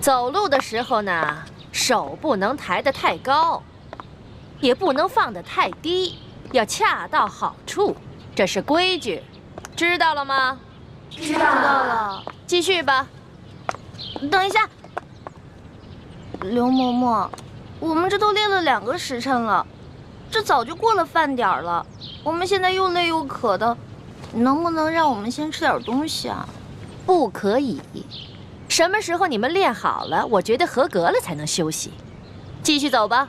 走路的时候呢，手不能抬得太高，也不能放得太低，要恰到好处，这是规矩，知道了吗？知道了。继续吧。等一下，刘嬷嬷，我们这都练了2个时辰了，这早就过了饭点了。我们现在又累又渴的，能不能让我们先吃点东西啊？不可以。什么时候你们练好了，我觉得合格了才能休息。继续走吧。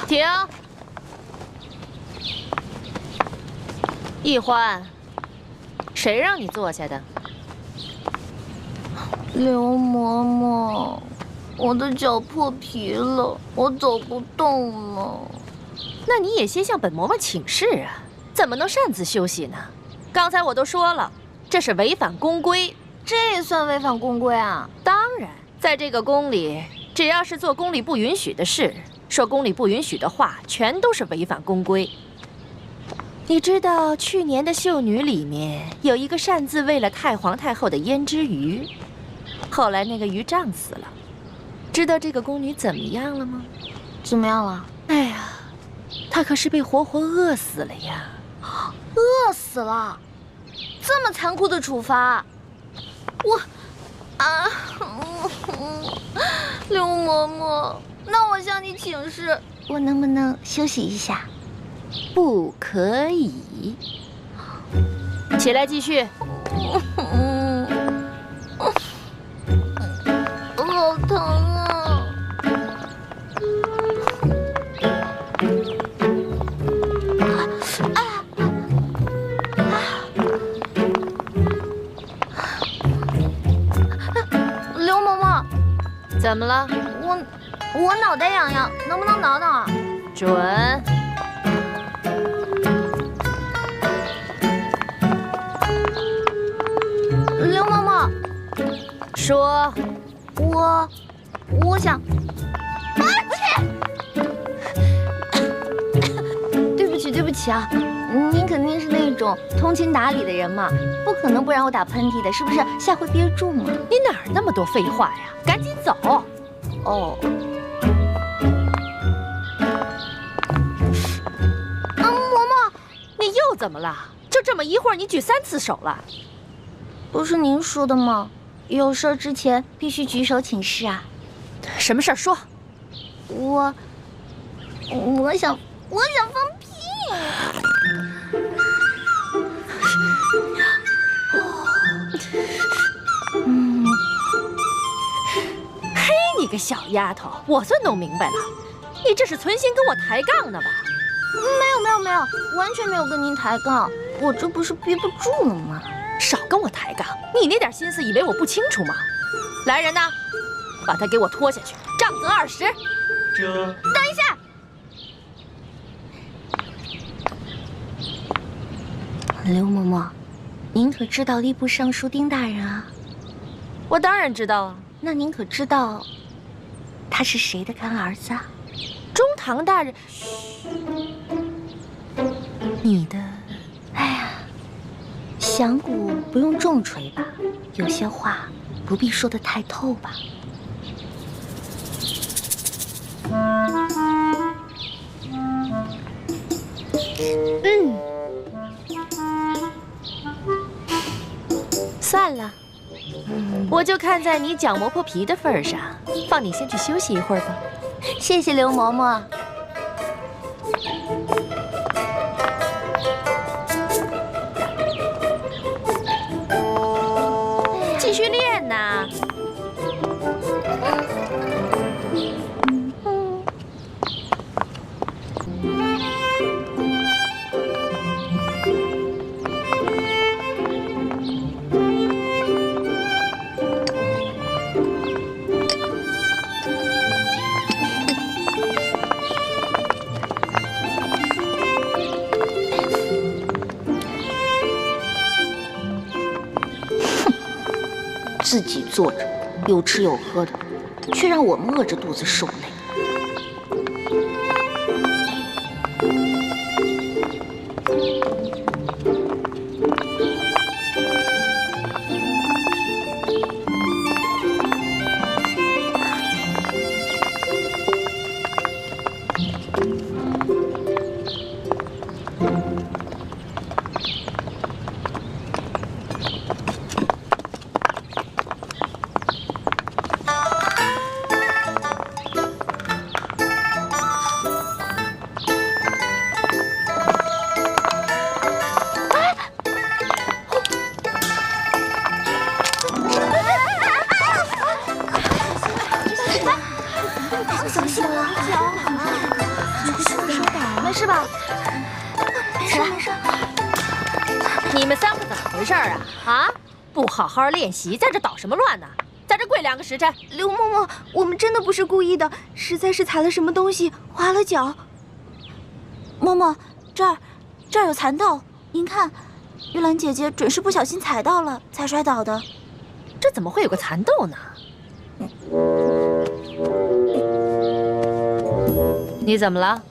停！易欢，谁让你坐下的？刘嬷嬷，我的脚破皮了，我走不动了。那你也先向本嬷嬷请示啊，怎么能擅自休息呢？刚才我都说了，这是违反宫规。这也算违反宫规啊？当然，在这个宫里，只要是做宫里不允许的事，说宫里不允许的话，全都是违反宫规。你知道去年的秀女里面有一个擅自喂了太皇太后的胭脂鱼，后来那个鱼胀死了。知道这个宫女怎么样了吗？怎么样了？哎呀，她可是被活活饿死了呀！饿死了？这么残酷的处罚，刘嬷嬷，那我向你请示，我能不能休息一下？不可以。起来继续。好疼啊！刘嬷嬷，怎么了？我脑袋痒痒，能不能挠挠啊？准。刘嬷嬷，说。我想，对不起啊，您肯定是那种通情达理的人嘛，不可能不让我打喷嚏的，是不是？下回憋住嘛。你哪儿那么多废话呀？赶紧走。哦。嬷嬷，你又怎么了？就这么一会儿，你举3次手了？不是您说的吗？有事儿之前必须举手请示啊。什么事儿说？我想放屁。嘿，你个小丫头，我算弄明白了，你这是存心跟我抬杠呢吧？没有，完全没有跟您抬杠，我这不是憋不住了吗？少跟我抬杠，你那点心思以为我不清楚吗？来人呐，把他给我拖下去，杖责20。等一下，刘嬷嬷，您可知道吏部尚书丁大人啊？我当然知道啊。那您可知道他是谁的干儿子啊？中堂大人。你的，哎呀，响鼓不用重锤吧？有些话不必说得太透吧？算了，我就看在你脚磨破皮的份上，放你先去休息一会儿吧。谢谢刘嬷嬷。继续练呐。自己坐着，有吃有喝的，却让我们饿着肚子受累。小心啊！没事吧？起来，没事。你们三个怎么回事啊？啊，不好好练习，在这捣什么乱呢？在这跪2个时辰。刘嬷嬷，我们真的不是故意的，实在是踩了什么东西，滑了脚。嬷嬷，这儿有蚕豆，您看，玉兰姐姐准是不小心踩到了，才摔倒的。这怎么会有个蚕豆呢？你怎么了？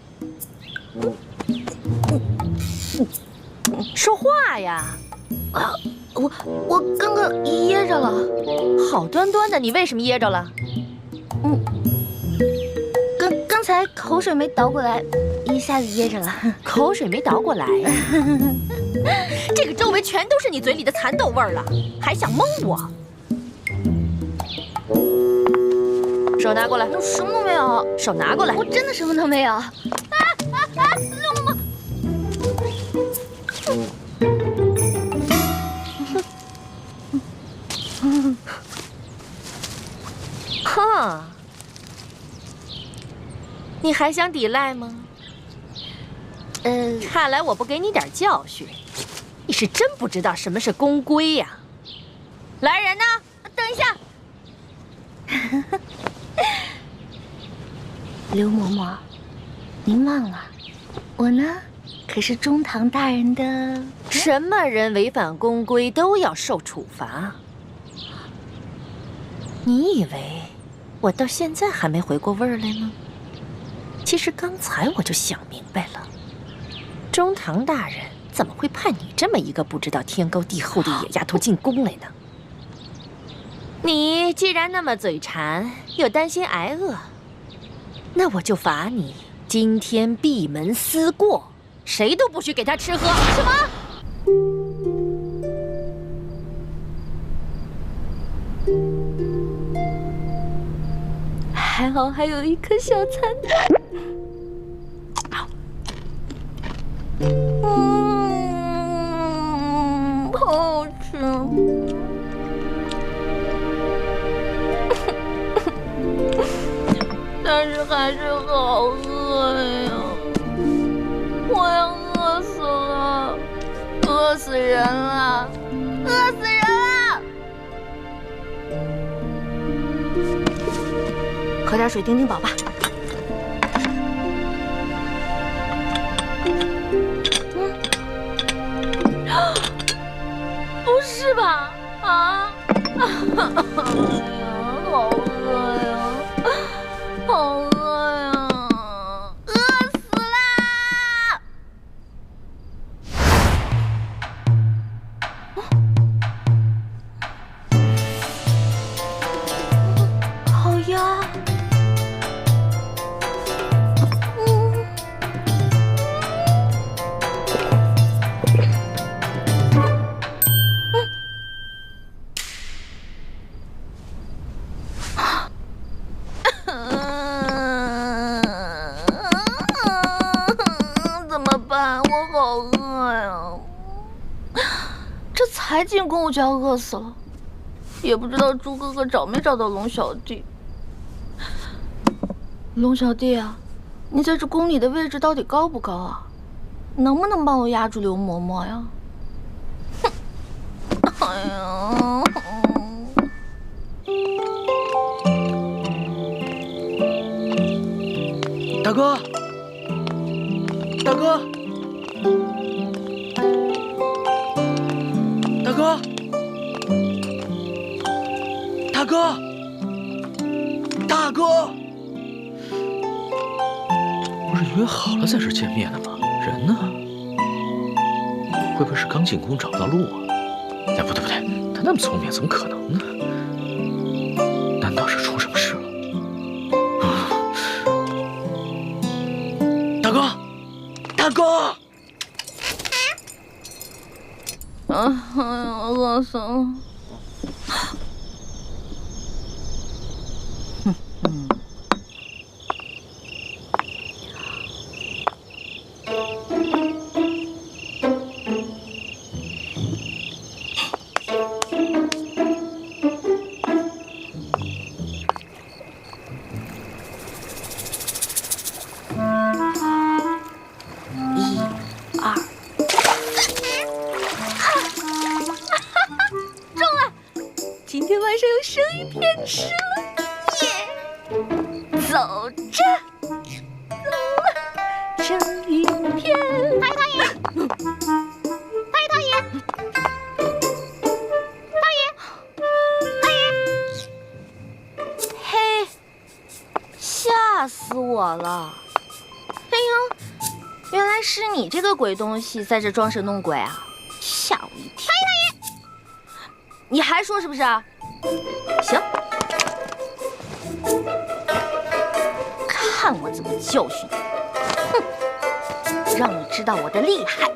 说话呀！啊，我刚刚噎着了。好端端的，你为什么噎着了？刚才口水没倒过来，一下子噎着了。口水没倒过来，这个周围全都是你嘴里的蚕豆味儿了，还想蒙我？手拿过来。我什么都没有。手拿过来。我真的什么都没有。刘嬷嬷。哼，你还想抵赖吗？看来我不给你点教训，你是真不知道什么是公规呀。来人呐，等一下。刘嬷嬷，您忘了，我呢可是中堂大人的。什么人违反公规都要受处罚？你以为我到现在还没回过味儿来吗？其实刚才我就想明白了，中堂大人怎么会派你这么一个不知道天高地厚的野丫头进宫来呢？你既然那么嘴馋，又担心挨饿，那我就罚你今天闭门思过，谁都不许给他吃喝。什么？还好还有一颗小蚕豆。好吃。但是还是好饿呀，我要饿死了，饿死人了，饿死人了！喝点水顶顶饱吧。不是吧？啊！哎呀，好饿呀！好饿呀！饿死啦！好呀。才进宫我就要饿死了，也不知道猪哥哥找没找到龙小弟。龙小弟啊，你在这宫里的位置到底高不高啊？能不能帮我压住刘嬷嬷呀？哼！哎呀！大哥，大哥！大哥，大哥，大哥，不是约好了在这见面的吗？人呢？会不会是刚进宫找不到路啊？哎，不对不对，他那么聪明，怎么可能呢？难道是出什么事了？大哥，大哥！哎呀，饿死了！走着，走了，生鱼片。太太爷，太太爷，太爷，太爷。嘿，吓死我了！哎呦，原来是你这个鬼东西在这装神弄鬼啊！吓我一跳！太爷，你还说是不是？行。看我怎么教训你！哼，让你知道我的厉害！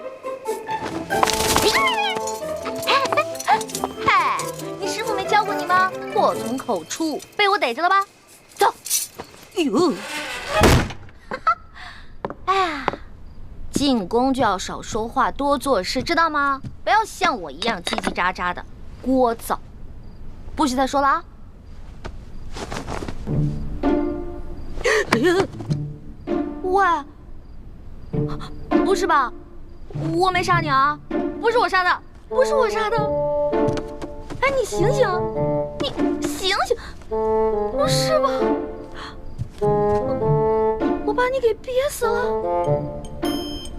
嗨，你师傅没教过你吗？祸从口出，被我逮着了吧？走！哟，哎呀，进宫就要少说话，多做事，知道吗？不要像我一样叽叽喳喳的，聒噪。不许再说了啊！喂，不是吧？我没杀你啊！不是我杀的，不是我杀的！哎，你醒醒，你醒醒！不是吧？我把你给憋死了！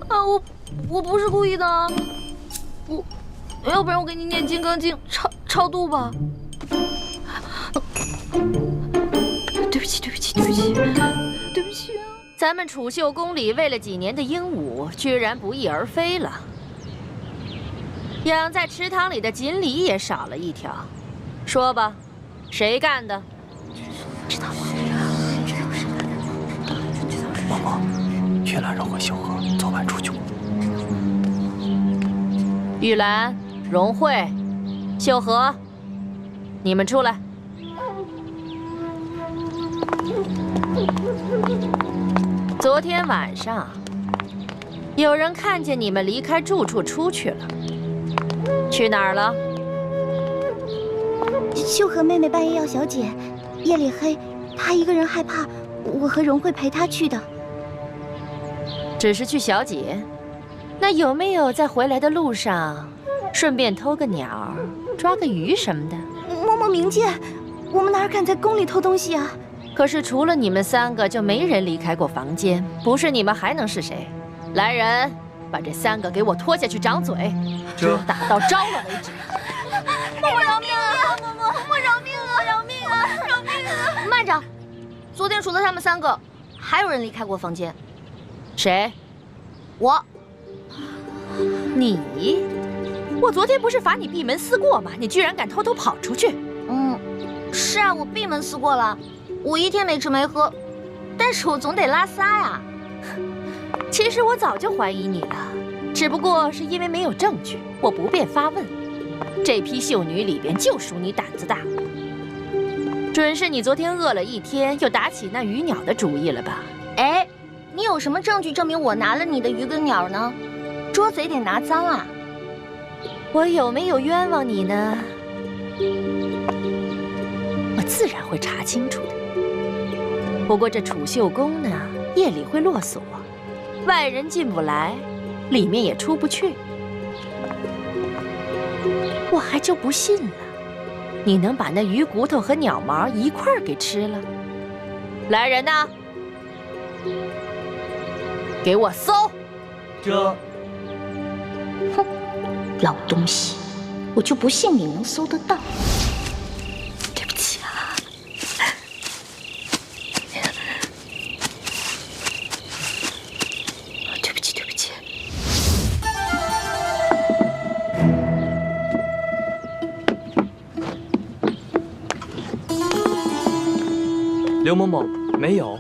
啊，我不是故意的啊！要不然我给你念《金刚经》超度吧。对不起，对不起，对不起，对不起啊！咱们储秀宫里喂了几年的鹦鹉，居然不翼而飞了。养在池塘里的锦鲤也少了一条。说吧，谁干的？知道吗？嬷嬷，玉兰、荣慧、秀禾昨晚出去过。玉兰、荣慧、秀禾，你们出来。昨天晚上，有人看见你们离开住处出去了，去哪儿了？秀禾妹妹半夜要小姐，夜里黑，她一个人害怕，我和荣慧陪她去的。只是去小姐，那有没有在回来的路上，顺便偷个鸟、抓个鱼什么的？嬷嬷明鉴，我们哪敢在宫里偷东西啊？可是除了你们三个，就没人离开过房间。不是你们还能是谁？来人，把这三个给我拖下去掌嘴，打到招了为止。嬷嬷饶命啊！嬷嬷饶命啊！饶命啊！饶命啊！慢着，昨天除了他们三个，还有人离开过房间。谁？我。你？我昨天不是罚你闭门思过吗？你居然敢偷偷跑出去！是啊，我闭门思过了。我一天没吃没喝，但是我总得拉撒呀。其实我早就怀疑你了，只不过是因为没有证据，我不便发问。这批秀女里边就属你胆子大，准是你昨天饿了一天，又打起那鱼鸟的主意了吧？哎，你有什么证据证明我拿了你的鱼跟鸟呢？捉贼得拿赃啊！我有没有冤枉你呢？我自然会查清楚的。不过这储秀宫呢，夜里会落锁，外人进不来，里面也出不去。我还就不信了，你能把那鱼骨头和鸟毛一块儿给吃了？来人呐，给我搜！这，哼，老东西，我就不信你能搜得到。对不起啊。对不起，对不起。刘某某没有。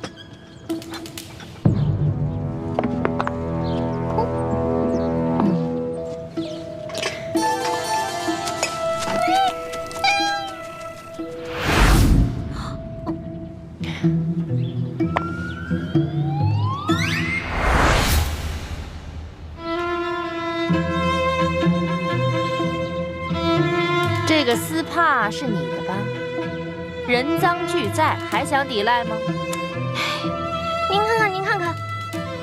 这个丝帕是你的吧？人赃俱在，还想抵赖吗？您看看，您看看，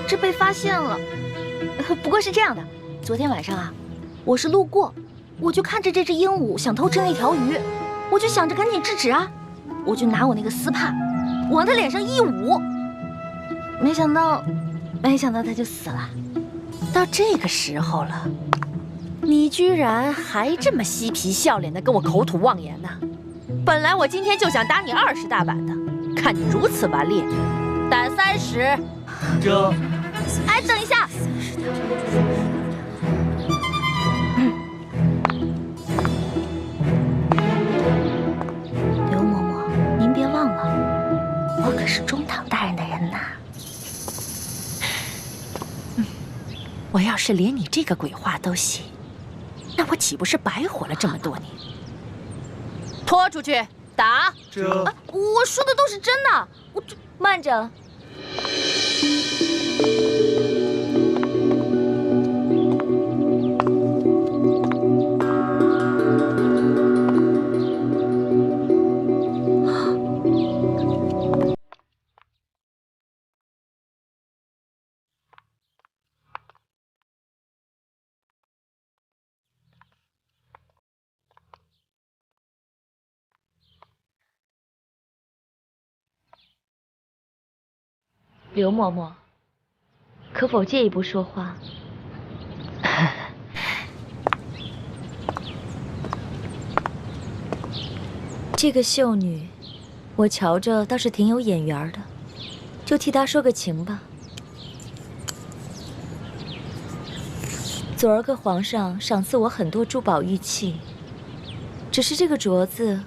这被发现了。不过是这样的，昨天晚上啊，我是路过，我就看着这只鹦鹉想偷吃那条鱼，我就想着赶紧制止啊，我就拿我那个丝帕往他脸上一捂，没想到他就死了。到这个时候了，你居然还这么嬉皮笑脸的跟我口吐妄言呢！本来我今天就想打你20大板的，看你如此顽劣，打30。这，哎，等一下。刘嬷嬷，您别忘了，我可是中堂大人的人呐。我要是连你这个鬼话都信，那我岂不是白活了这么多年？拖出去打！这，我说的都是真的。慢着。刘嬷嬷，可否借一步说话？这个秀女，我瞧着倒是挺有眼缘的，就替她说个情吧。昨儿个皇上赏赐我很多珠宝玉器，只是这个镯子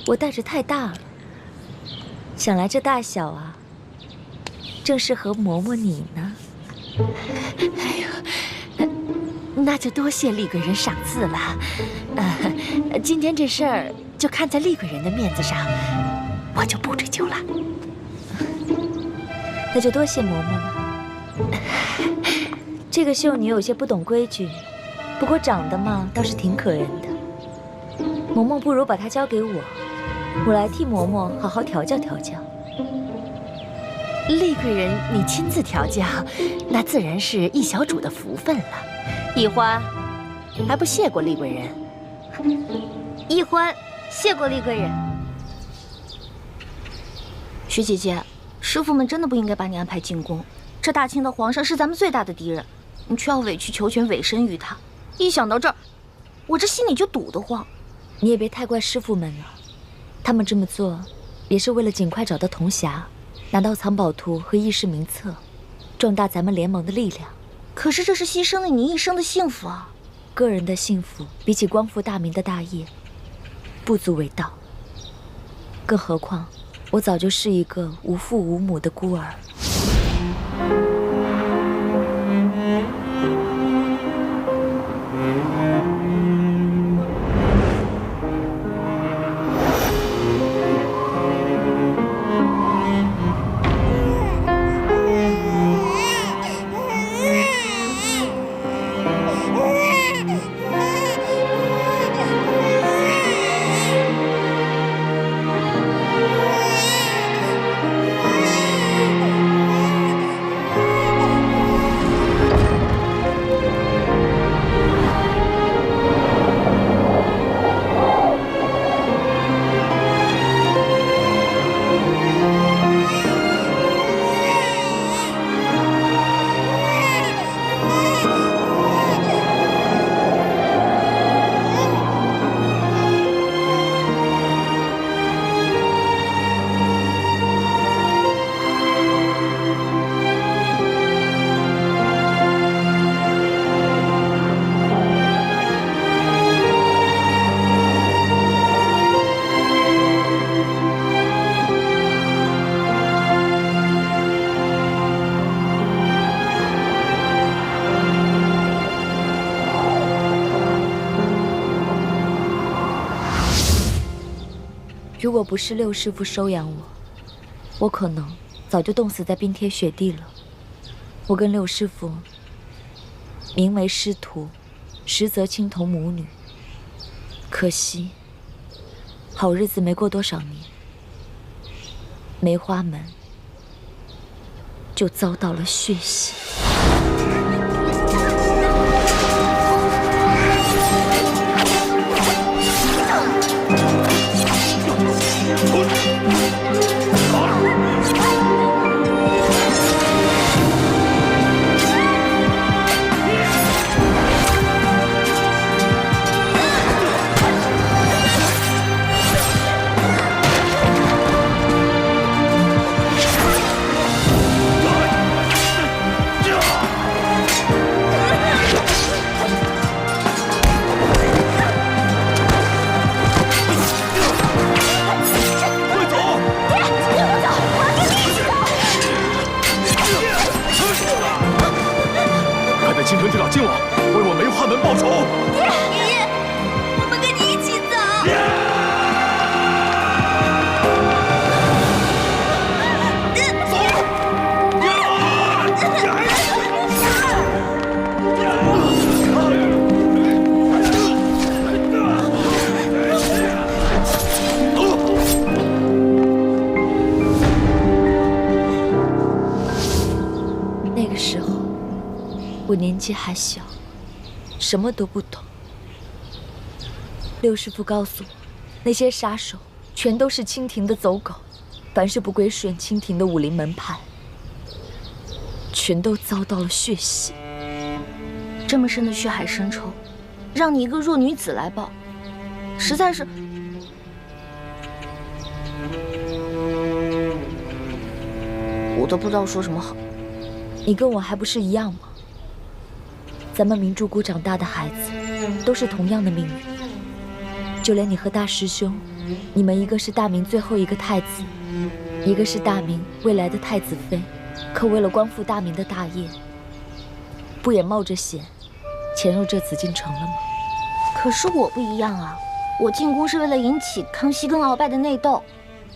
我戴着太大了，想来这大小啊，正适合嬷嬷你呢。哎呦，那就多谢厉贵人赏赐了。今天这事儿就看在厉贵人的面子上，我就不追究了。那就多谢嬷嬷了。这个秀女有些不懂规矩，不过长得嘛倒是挺可人的。嬷嬷不如把她交给我，我来替嬷嬷好好调教调教。厉贵人，你亲自调教，那自然是一小主的福分了。易欢，还不谢过厉贵人？易欢，谢过厉贵人。徐姐姐，师傅们真的不应该把你安排进宫。这大清的皇上是咱们最大的敌人，你却要委曲求全，委身于他。一想到这儿，我这心里就堵得慌。你也别太怪师傅们了，他们这么做，也是为了尽快找到铜匣，拿到藏宝图和议事名册，壮大咱们联盟的力量。可是这是牺牲了你一生的幸福啊！个人的幸福比起光复大明的大业，不足为道。更何况，我早就是一个无父无母的孤儿。如果不是六师傅收养我，我可能早就冻死在冰天雪地了。我跟六师傅名为师徒，实则亲同母女。可惜，好日子没过多少年，梅花门就遭到了血洗。啊！京城地老靖王为我梅花门报仇。爷爷，我们跟你一起走。那个时候，我年纪还小，什么都不懂。六师傅告诉我，那些杀手全都是清廷的走狗，凡是不归顺清廷的武林门派，全都遭到了血洗。这么深的血海深仇，让你一个弱女子来报，实在是……我都不知道说什么好。你跟我还不是一样吗？咱们明珠谷长大的孩子，都是同样的命运。就连你和大师兄，你们一个是大明最后一个太子，一个是大明未来的太子妃，可为了光复大明的大业，不也冒着险潜入这紫禁城了吗？可是我不一样啊，我进宫是为了引起康熙跟鳌拜的内斗，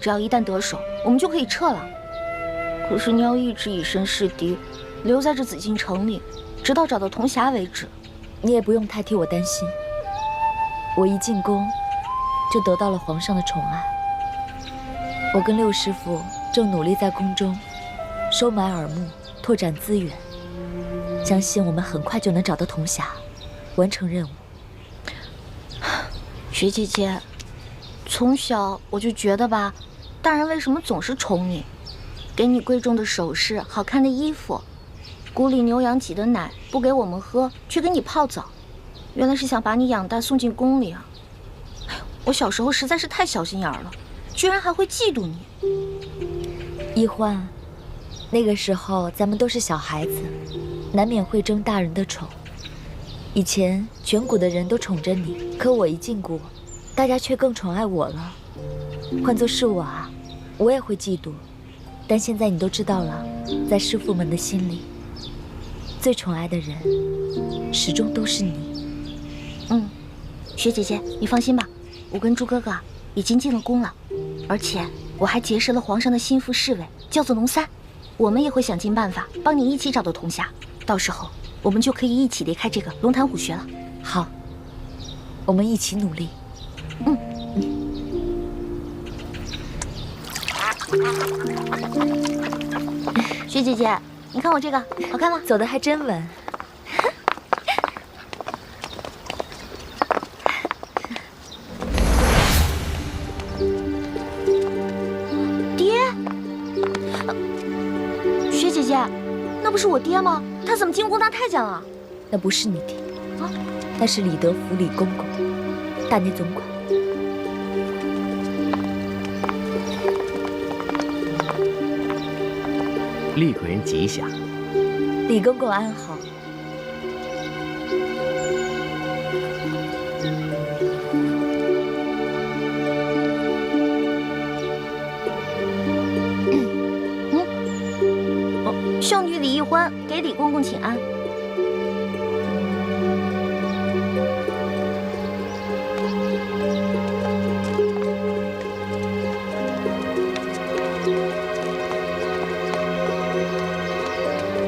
只要一旦得手，我们就可以撤了。可是你要一直以身试敌，留在这紫禁城里，直到找到铜匣为止。你也不用太替我担心，我一进宫就得到了皇上的宠爱。我跟六师傅正努力在宫中收买耳目，拓展资源，相信我们很快就能找到铜匣，完成任务。雪姐姐，从小我就觉得吧，大人为什么总是宠你，给你贵重的首饰、好看的衣服，谷里牛羊挤的奶不给我们喝，却给你泡澡，原来是想把你养大送进宫里啊！哎呦，我小时候实在是太小心眼了，居然还会嫉妒你。一欢，那个时候咱们都是小孩子，难免会争大人的宠。以前全谷的人都宠着你，可我一进谷，大家却更宠爱我了。换作是我啊，我也会嫉妒。但现在你都知道了，在师傅们的心里，最宠爱的人始终都是你。雪姐姐，你放心吧，我跟猪哥哥已经进了宫了，而且我还结识了皇上的心腹侍卫，叫做龙三。我们也会想尽办法帮你一起找到铜匣，到时候我们就可以一起离开这个龙潭虎穴了。好，我们一起努力。雪姐姐，你看我这个好看吗？走得还真稳。爹，雪姐姐，那不是我爹吗？他怎么进宫当太监了？那不是你爹，那是李德福李公公，大内总管。厉贵人吉祥。李公公安好。孝女李一欢给李公公请安。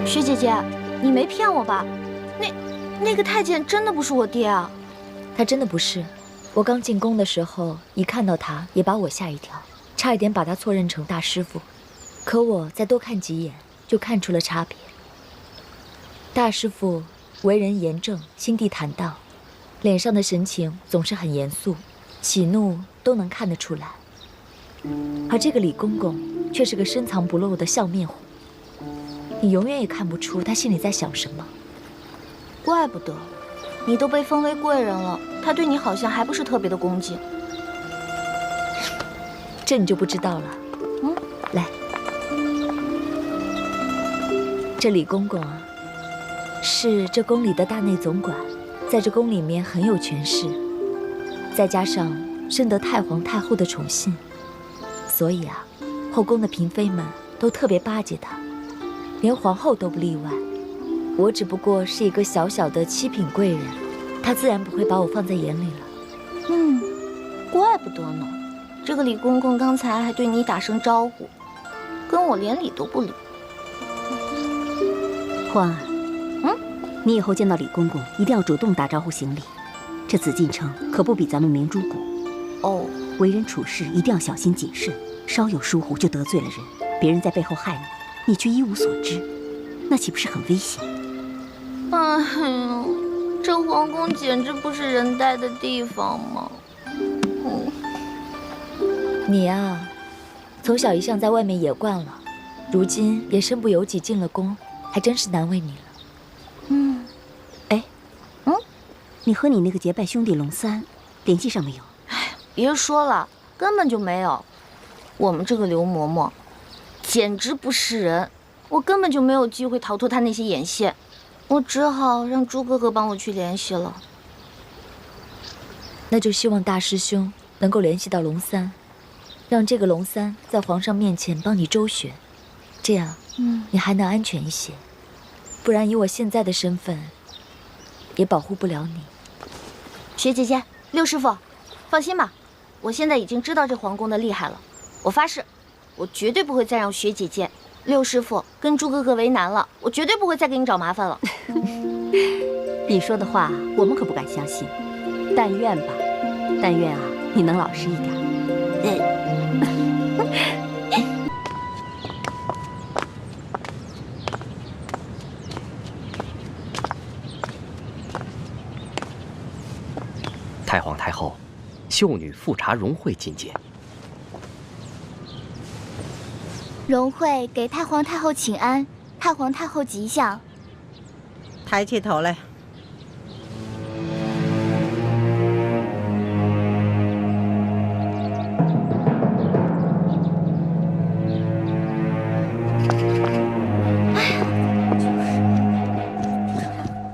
雪姐姐，你没骗我吧？那个太监真的不是我爹啊！他真的不是。我刚进宫的时候，一看到他，也把我吓一跳，差一点把他错认成大师傅。可我再多看几眼，就看出了差别。大师傅为人严正，心地坦荡，脸上的神情总是很严肃，喜怒都能看得出来。而这个李公公却是个深藏不露的笑面虎，你永远也看不出他心里在想什么。怪不得，你都被封为贵人了，他对你好像还不是特别的恭敬。这你就不知道了。来，这李公公啊，是这宫里的大内总管，在这宫里面很有权势，再加上深得太皇太后的宠信，所以啊，后宫的嫔妃们都特别巴结他，连皇后都不例外。我只不过是一个小小的七品贵人，他自然不会把我放在眼里了。怪不得呢。这个李公公刚才还对你打声招呼，跟我连理都不理。欢儿，你以后见到李公公一定要主动打招呼行礼。这紫禁城可不比咱们明珠谷。哦，为人处事一定要小心谨慎，稍有疏忽就得罪了人，别人在背后害你，你却一无所知，那岂不是很危险？哎呦，这皇宫简直不是人待的地方嘛！你啊，从小一向在外面野惯了，如今也身不由己进了宫，还真是难为你了。你和你那个结拜兄弟龙三联系上没有？别说了，根本就没有。我们这个刘嬷嬷，简直不是人，我根本就没有机会逃脱他那些眼线，我只好让朱哥哥帮我去联系了。那就希望大师兄能够联系到龙三，让这个龙三在皇上面前帮你周旋，这样，你还能安全一些。不然以我现在的身份，也保护不了你。雪姐姐，六师傅，放心吧，我现在已经知道这皇宫的厉害了。我发誓，我绝对不会再让雪姐姐、六师傅跟朱哥哥为难了。我绝对不会再给你找麻烦了。你说的话我们可不敢相信，但愿吧，但愿啊，你能老实一点。太皇太后，秀女富察荣惠觐见。荣惠给太皇太后请安，太皇太后吉祥。抬起头来。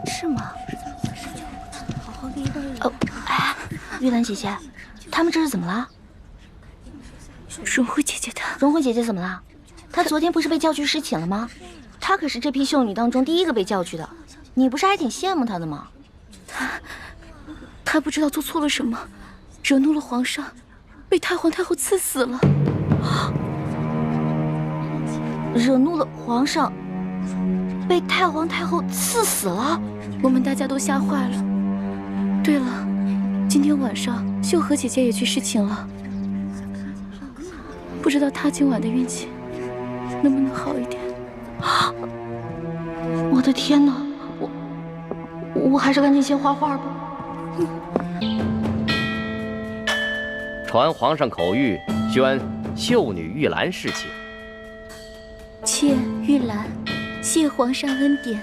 是吗？玉兰姐姐，他们这是怎么了？荣惠姐姐她，荣惠姐姐怎么了？她昨天不是被叫去侍寝了吗？她可是这批秀女当中第一个被叫去的，你不是还挺羡慕她的吗？她不知道做错了什么，惹怒了皇上，被太皇太后赐死了。惹怒了皇上，被太皇太后赐死了？我们大家都吓坏了。对了，今天晚上秀禾姐姐也去侍寝了，不知道她今晚的运气能不能好一点。我的天哪，我还是赶紧先画画吧。传皇上口谕，宣秀女玉兰侍寝。妾玉兰，谢皇上恩典。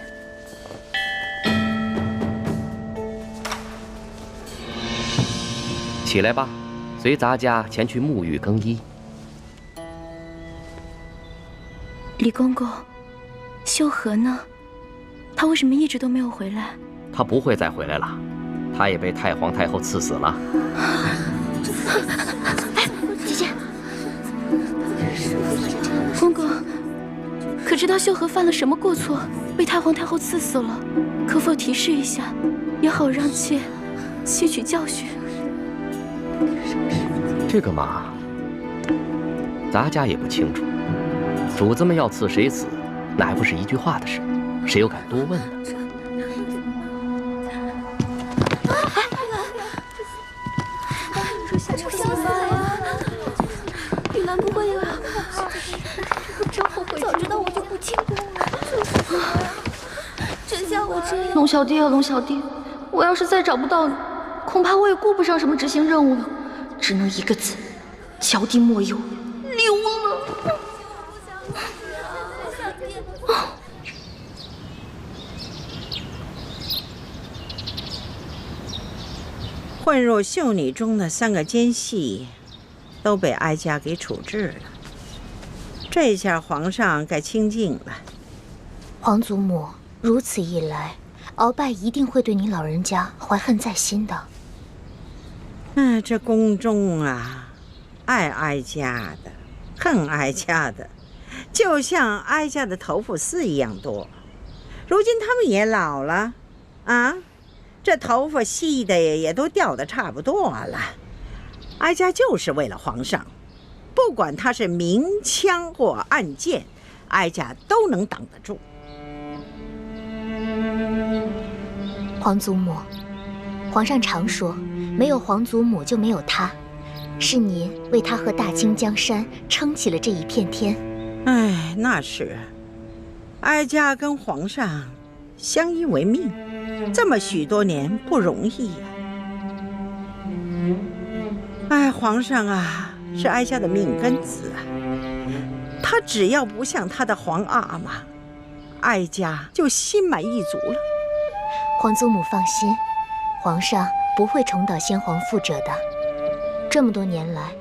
起来吧，随咱家前去沐浴更衣。李公公，秀禾呢？她为什么一直都没有回来？她不会再回来了，她也被太皇太后赐死了。姐姐，公公，可知道秀禾犯了什么过错，被太皇太后赐死了？可否提示一下，也好让妾吸取教训。这个嘛，咱家也不清楚。主子们要赐谁死，那还不是一句话的事，谁又敢多问呢？玉兰不会啊！真后悔，早知道我就不进宫了。真像我这样。龙小弟啊，龙小弟，我要是再找不到你，恐怕我也顾不上什么执行任务了，只能一个字：乔弟莫忧，溜了。混入秀女中的3个奸细，都被哀家给处置了。这下皇上该清静了。皇祖母，如此一来，鳌拜一定会对你老人家怀恨在心的。这宫中啊，爱哀家的，恨哀家的，就像哀家的头发丝一样多。如今他们也老了，啊，这头发细的也都掉得差不多了。哀家就是为了皇上，不管他是明枪或暗箭，哀家都能挡得住。皇祖母，皇上常说，没有皇祖母就没有他，是您为他和大清江山撑起了这一片天。哎，那是。哀家跟皇上相依为命，这么许多年不容易呀。哎，皇上啊，是哀家的命根子啊。他只要不像他的皇阿玛，哀家就心满意足了。皇祖母放心，皇上不会重蹈先皇覆辙的。这么多年来，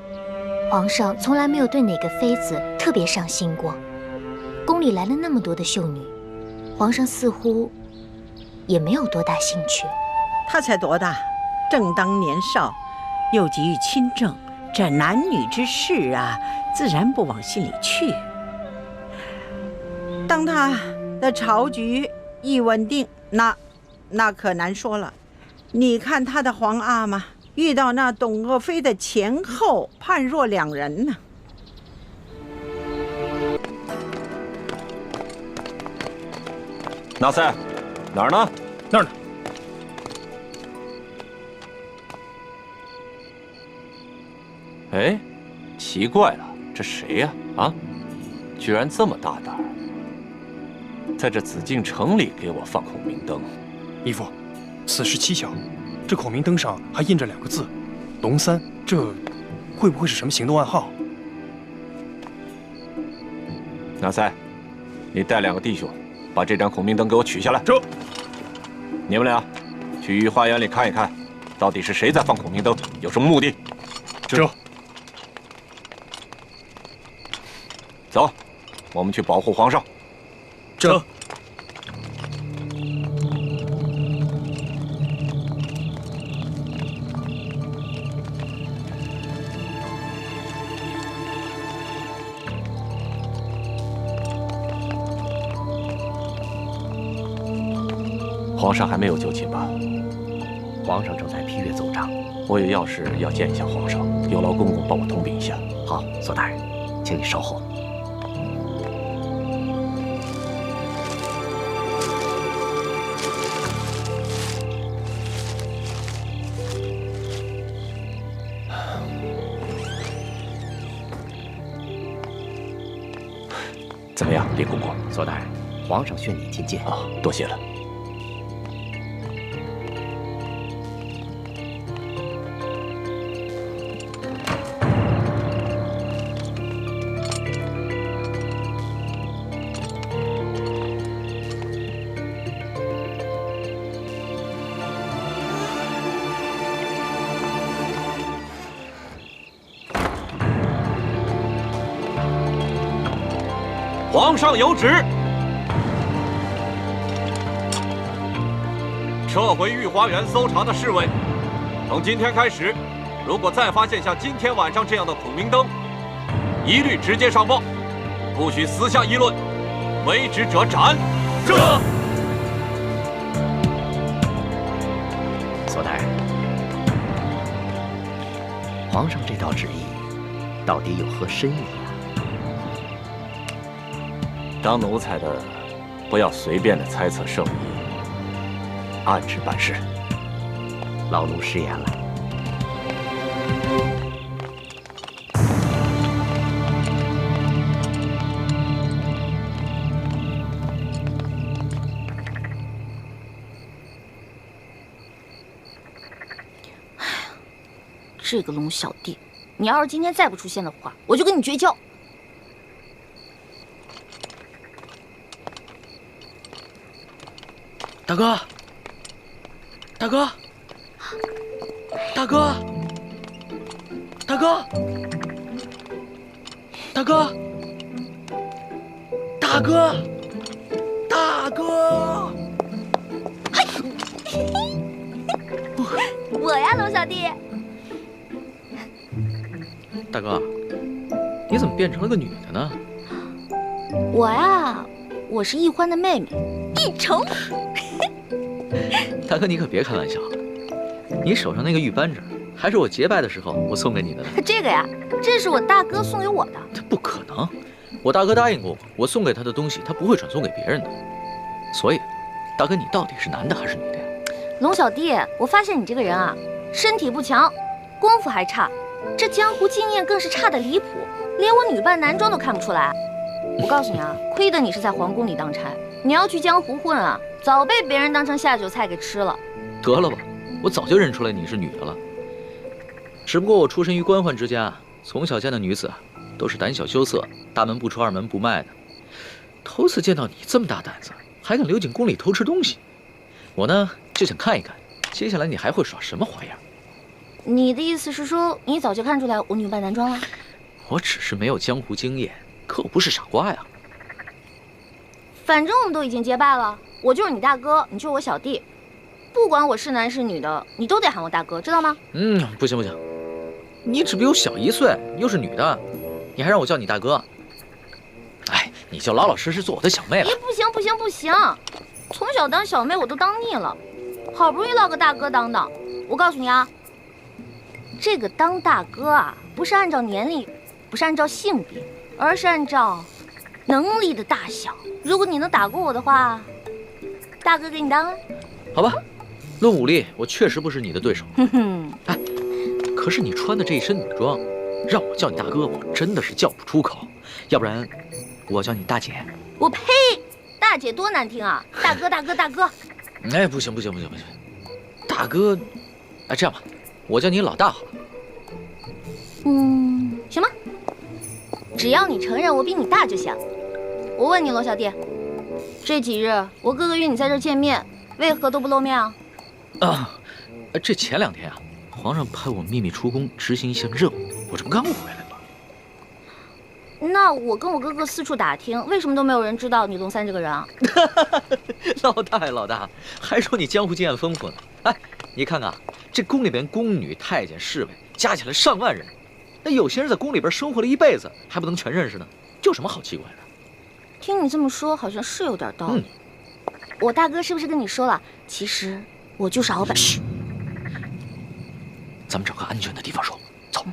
皇上从来没有对哪个妃子特别上心过。宫里来了那么多的秀女，皇上似乎也没有多大兴趣。他才多大，正当年少，又急于亲政，这男女之事啊，自然不往心里去。当他的朝局一稳定，那可难说了。你看他的皇阿玛遇到那董鄂妃的前后，判若两人呢。纳赛，哪儿呢？那儿呢。哎，奇怪了，这谁呀？啊，居然这么大胆儿，在这紫禁城里给我放孔明灯。义父，此事蹊跷，这孔明灯上还印着2个字“龙三”，这会不会是什么行动暗号？纳赛，你带2个弟兄，把这盏孔明灯给我取下来。这，你们俩去御花园里看一看，到底是谁在放孔明灯，有什么目的？这。走，我们去保护皇上。这。皇上还没有就寝吧？皇上正在批阅奏章。我有要事要见一下皇上，有劳公公帮我通禀一下。好，左大人，请你稍后。怎么样，李公公？左大人，皇上宣你觐见。啊，多谢了。皇上有旨，撤回御花园搜查的侍卫。从今天开始，如果再发现像今天晚上这样的孔明灯，一律直接上报，不许私下议论，违旨者斩。这。左大人，皇上这道旨意到底有何深意啊？当奴才的，不要随便的猜测圣意，按旨办事。老奴失言了。这个龙小弟，你要是今天再不出现的话，我就跟你绝交。大哥，大哥，大哥，大哥，大哥，大哥，大哥！我呀，龙小弟。大哥，你怎么变成了个女的呢？我呀，我是易欢的妹妹，易成。大哥，你可别开玩笑，你手上那个玉扳指还是我结拜的时候我送给你的呢。这个呀，这是我大哥送给我的。这不可能，我大哥答应过我，我送给他的东西他不会转送给别人的。所以，大哥，你到底是男的还是女的呀？龙小弟，我发现你这个人啊，身体不强，功夫还差，这江湖经验更是差得离谱，连我女扮男装都看不出来。我告诉你啊，亏得你是在皇宫里当差，你要去江湖混啊，早被别人当成下酒菜给吃了。得了吧，我早就认出来你是女的了。只不过我出身于官宦之家，从小见的女子都是胆小羞涩，大门不出二门不迈的。头次见到你这么大胆子，还敢溜进宫里偷吃东西，我呢就想看一看，接下来你还会耍什么花样。你的意思是说，你早就看出来我女扮男装了？我只是没有江湖经验，可我不是傻瓜呀。反正我们都已经结拜了，我就是你大哥，你就是我小弟，不管我是男是女的，你都得喊我大哥，知道吗？不行不行，你只比我小1岁，又是女的，你还让我叫你大哥？哎，你就老老实实做我的小妹了。不行不行不行，从小当小妹我都当腻了，好不容易落个大哥当当。我告诉你啊，这个当大哥啊，不是按照年龄，不是按照性别，而是按照能力的大小。如果你能打过我的话，大哥给你当啊。好吧，论武力，我确实不是你的对手。哎，可是你穿的这一身女装，让我叫你大哥，我真的是叫不出口。要不然，我叫你大姐。我呸！大姐多难听啊！大哥大哥大哥。哎，不行不行不行不行，大哥，哎，这样吧，我叫你老大好了。行吧，只要你承认我比你大就行。我问你，罗小弟，这几日我哥哥约你在这儿见面，为何都不露面啊？这前2天啊，皇上派我秘密出宫执行一项任务，我这不刚回来吗？那我跟我哥哥四处打听，为什么都没有人知道你龙三这个人啊？老大呀老大，还说你江湖经验丰富呢。哎，你看看这宫里边宫女、太监、侍卫加起来上万人，那有些人在宫里边生活了一辈子，还不能全认识呢，有什么好奇怪的？听你这么说，好像是有点道理。我大哥是不是跟你说了？其实我就是鳌拜。嘘，咱们找个安全的地方说。走。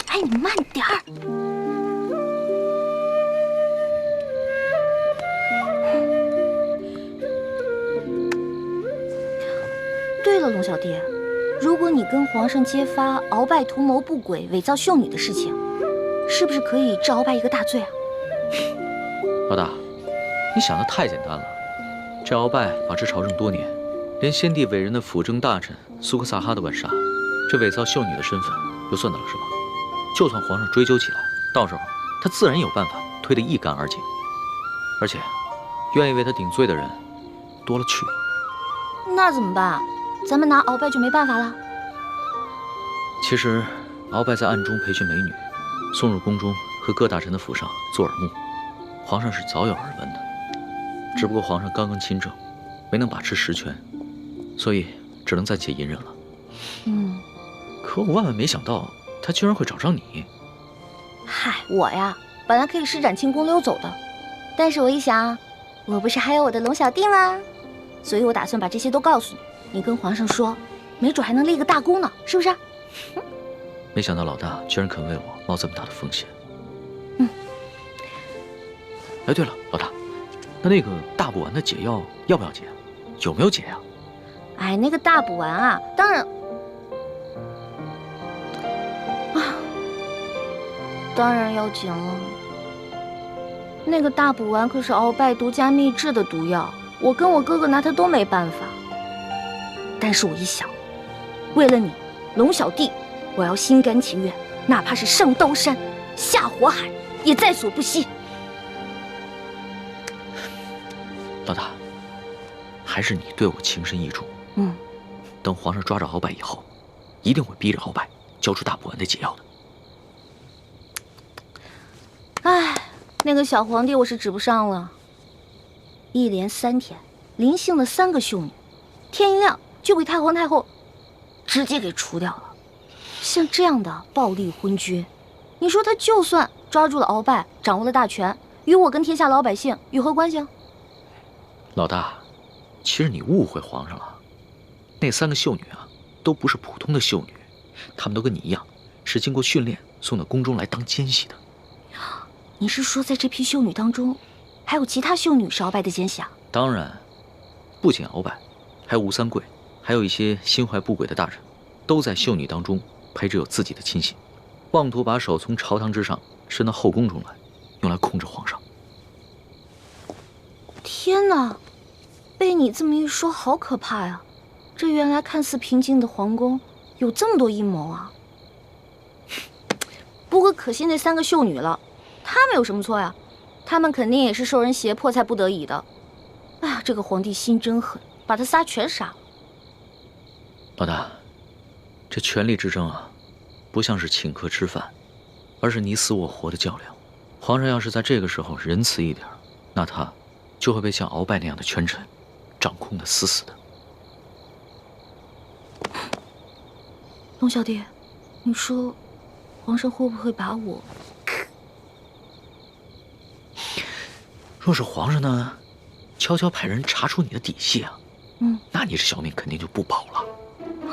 哎，你慢点儿。对了，龙小弟，如果你跟皇上揭发鳌拜图谋不轨、伪造秀女的事情，是不是可以治鳌拜一个大罪啊？老大，你想的太简单了。这鳌拜把持朝政多年，连先帝伟人的辅政大臣苏克萨哈都敢杀，这伪造秀女的身份又算得了什么？就算皇上追究起来，到时候他自然有办法推得一干二净。而且，愿意为他顶罪的人多了去了。那怎么办？咱们拿鳌拜就没办法了？其实，鳌拜在暗中培训美女，送入宫中和各大臣的府上做耳目，皇上是早有耳闻的。只不过皇上刚刚亲政，没能把持实权，所以只能暂且隐忍了。可我万万没想到，他居然会找上你。嗨，我呀，本来可以施展轻功溜走的，但是我一想，我不是还有我的龙小弟吗？所以我打算把这些都告诉你，你跟皇上说，没准还能立个大功呢，是不是？没想到老大居然肯为我冒这么大的风险。哎，对了，老大，那个大补丸的解药要不要解？有没有解呀？哎，那个大补丸啊，当然要紧了。那个大补丸可是鳌拜独家秘制的毒药，我跟我哥哥拿它都没办法。但是我一想，为了你，龙小弟，我要心甘情愿，哪怕是上刀山、下火海，也在所不惜。老大，还是你对我情深意重。等皇上抓着鳌拜以后，一定会逼着鳌拜交出大补丸的解药的。哎，那个小皇帝我是指不上了。一连3天，临幸的3个秀女，天一亮就被太皇太后直接给除掉了。像这样的暴力昏君，你说他就算抓住了鳌拜，掌握了大权，与我跟天下老百姓有何关系啊？老大，其实你误会皇上了。那3个秀女啊，都不是普通的秀女，她们都跟你一样，是经过训练送到宫中来当奸细的。你是说，在这批秀女当中，还有其他秀女是鳌拜的奸细啊？当然，不仅鳌拜，还有吴三桂，还有一些心怀不轨的大臣，都在秀女当中培植有自己的亲信，妄图把手从朝堂之上伸到后宫中来，用来控制皇上。天哪，被你这么一说，好可怕呀！这原来看似平静的皇宫，有这么多阴谋啊！不过可惜那3个秀女了，她们有什么错呀？她们肯定也是受人胁迫才不得已的。哎呀，这个皇帝心真狠，把他仨全杀了。老大，这权力之争啊，不像是请客吃饭，而是你死我活的较量。皇上要是在这个时候仁慈一点，那他就会被像鳌拜那样的权臣掌控得死死的。龙小弟，你说皇上会不会把我……若是皇上呢，悄悄派人查出你的底细啊，那你这小命肯定就不保了。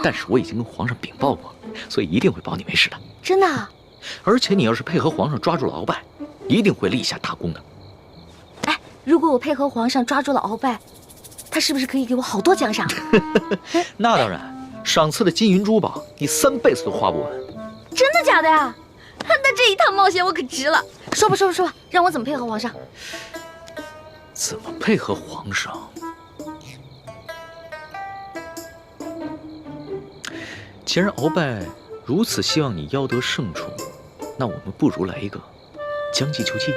但是我已经跟皇上禀报过了，所以一定会保你没事的。真的啊？而且你要是配合皇上抓住了鳌拜，一定会立下大功的。哎，如果我配合皇上抓住了鳌拜，他是不是可以给我好多奖赏？那当然，赏赐的金银珠宝，你3辈子都花不完。真的假的呀？那这一趟冒险我可值了。说吧，让我怎么配合皇上？怎么配合皇上？既然鳌拜如此希望你邀得圣宠，那我们不如来一个将计就计。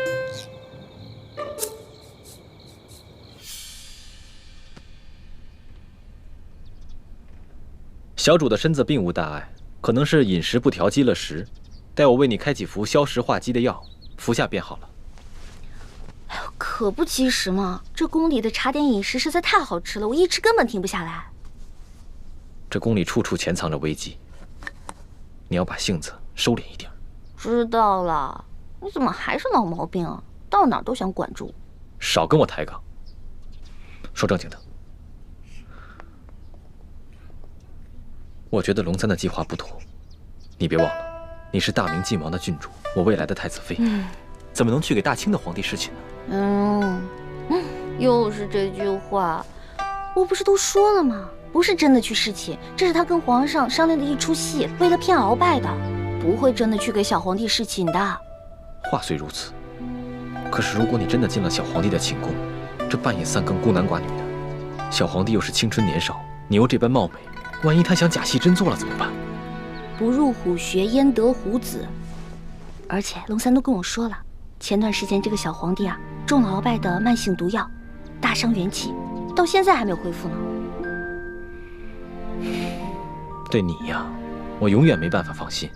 小主的身子并无大碍，可能是饮食不调积了食，待我为你开几服消食化积的药，服下便好了。哎呦，可不及时嘛！这宫里的茶点饮食实在太好吃了，我一吃根本停不下来。这宫里处处潜藏着危机，你要把性子收敛一点。知道了，你怎么还是老毛病啊？到哪儿都想管住。少跟我抬杠。说正经的，我觉得龙三的计划不妥。你别忘了，你是大明晋王的郡主，我未来的太子妃，怎么能去给大清的皇帝侍寝呢？又是这句话。我不是都说了吗？不是真的去侍寝，这是他跟皇上商量的一出戏，为了骗鳌拜的，不会真的去给小皇帝侍寝的。话虽如此，可是如果你真的进了小皇帝的寝宫，这半夜3更孤男寡女的，小皇帝又是青春年少，你又这般貌美，万一他想假戏真做了怎么办？不入虎穴焉得虎子。而且龙三都跟我说了，前段时间这个小皇帝啊，中了鳌拜的慢性毒药，大伤元气，到现在还没有恢复呢。对你呀，我永远没办法放心。